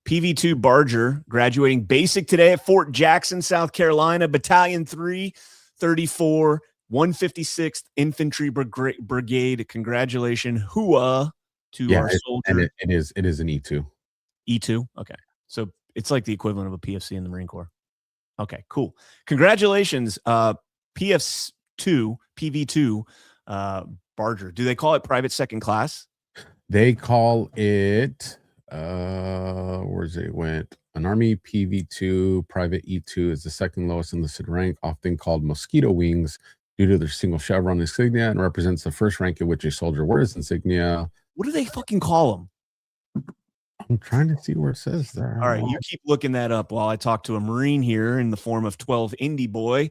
PV2 Barger graduating basic today at Fort Jackson, South Carolina, Battalion 334, 156th Infantry Brigade. Congratulations. Hooah to our soldier. And it is an E2. E2? Okay. So it's like the equivalent of a PFC in the Marine Corps. Okay, cool. Congratulations, PV2 Barger. Do they call it private second class? They call it where's it went? An Army PV2 private E2 is the second lowest enlisted rank, often called mosquito wings due to their single chevron insignia, and represents the first rank in which a soldier wears insignia. What do they fucking call them? I'm trying to see where it says there. All right, you keep looking that up while I talk to a Marine here in the form of 12 Indie Boy.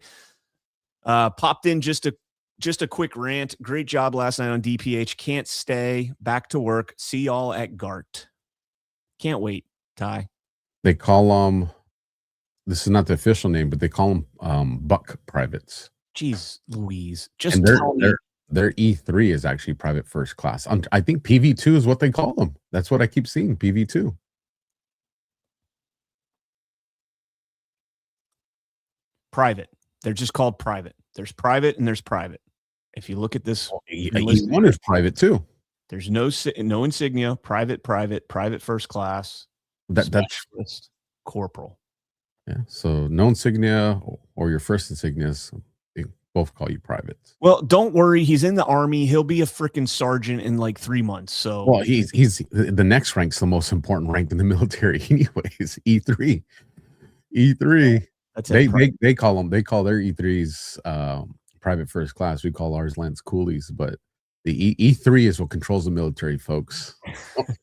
Popped in just a quick rant. Great job last night on DPH. Can't stay. Back to work. See y'all at GART. Can't wait, Ty. They call them, this is not the official name, but they call them buck privates. Jeez Louise. Just their E3 is actually private first class. I think PV2 is what they call them. That's what I keep seeing, PV2. Private. They're just called private. There's private and there's private. If you look at this, E1 is private too. There's no insignia. Private first class. That's corporal. Yeah. So no insignia or your first insignias, they both call you private. Well, don't worry. He's in the Army. He'll be a freaking sergeant in like 3 months. So well, he's the next rank's the most important rank in the military, anyways. E3. That's they call their E3s private first class. We call ours Lance Coolies, but the E3 is what controls the military, folks.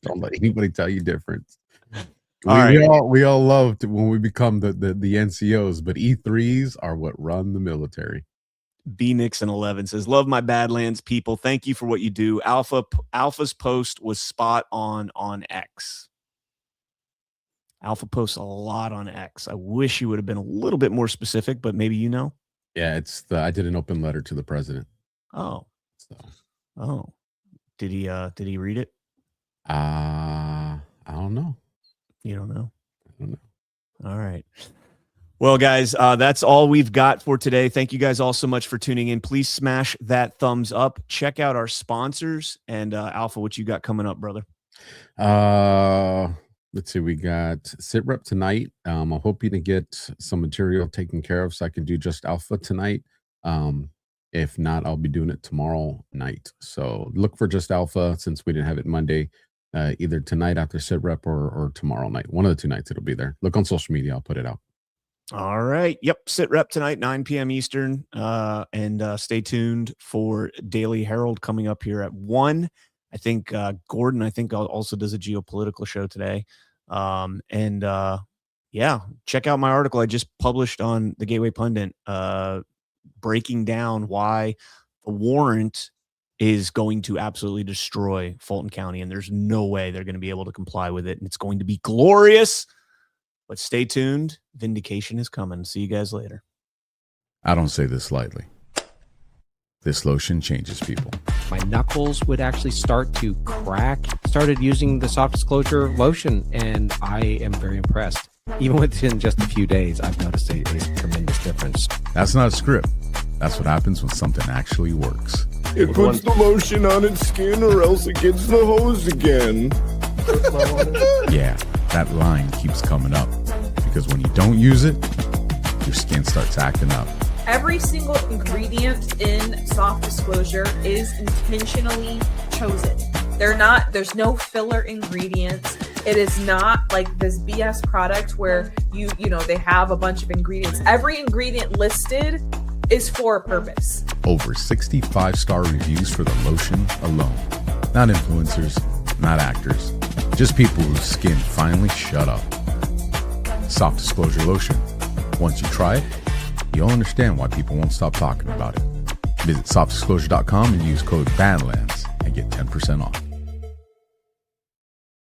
Don't let anybody tell you different. We all love when we become the NCOs, but E3s are what run the military. B Nixon 11 says, "Love my Badlands people. Thank you for what you do. Alpha's post was spot on X." Alpha posts a lot on X. I wish you would have been a little bit more specific, but maybe you know. Yeah, I did an open letter to the president. Oh. Oh. Did he read it? I don't know. You don't know? I don't know. All right. Well, guys, that's all we've got for today. Thank you guys all so much for tuning in. Please smash that thumbs up. Check out our sponsors. And Alpha, what you got coming up, brother? Let's see. We got SITREP tonight. I'm hoping to get some material taken care of so I can do just Alpha tonight. If not, I'll be doing it tomorrow night. So look for just Alpha since we didn't have it Monday. Either tonight after SITREP or tomorrow night. One of the 2 nights it'll be there. Look on social media. I'll put it out. All right. Yep. SITREP tonight, 9 p.m. Eastern. And stay tuned for Daily Herald coming up here at 1. I think Gordon, also does a geopolitical show today. Yeah, check out my article I just published on the Gateway Pundit, breaking down why the warrant is going to absolutely destroy Fulton County, and there's no way they're going to be able to comply with it, and it's going to be glorious. But stay tuned. Vindication is coming. See you guys later. I don't say this lightly. This lotion changes people. My knuckles would actually start to crack. Started using the soft disclosure lotion, and I am very impressed. Even within just a few days, I've noticed a tremendous difference. That's not a script. That's what happens when something actually works. It puts the lotion on its skin or else it gets the hose again. Yeah, that line keeps coming up. Because when you don't use it, your skin starts acting up. Every single ingredient in Soft Disclosure is intentionally chosen. There's no filler ingredients. It is not like this BS product where they have a bunch of ingredients. Every ingredient listed is for a purpose. Over 60 5-star reviews for the lotion alone. Not influencers, not actors, just people whose skin finally shut up. Soft Disclosure Lotion. Once you try it, you'll understand why people won't stop talking about it. Visit softdisclosure.com and use code BADLANDS and get 10% off.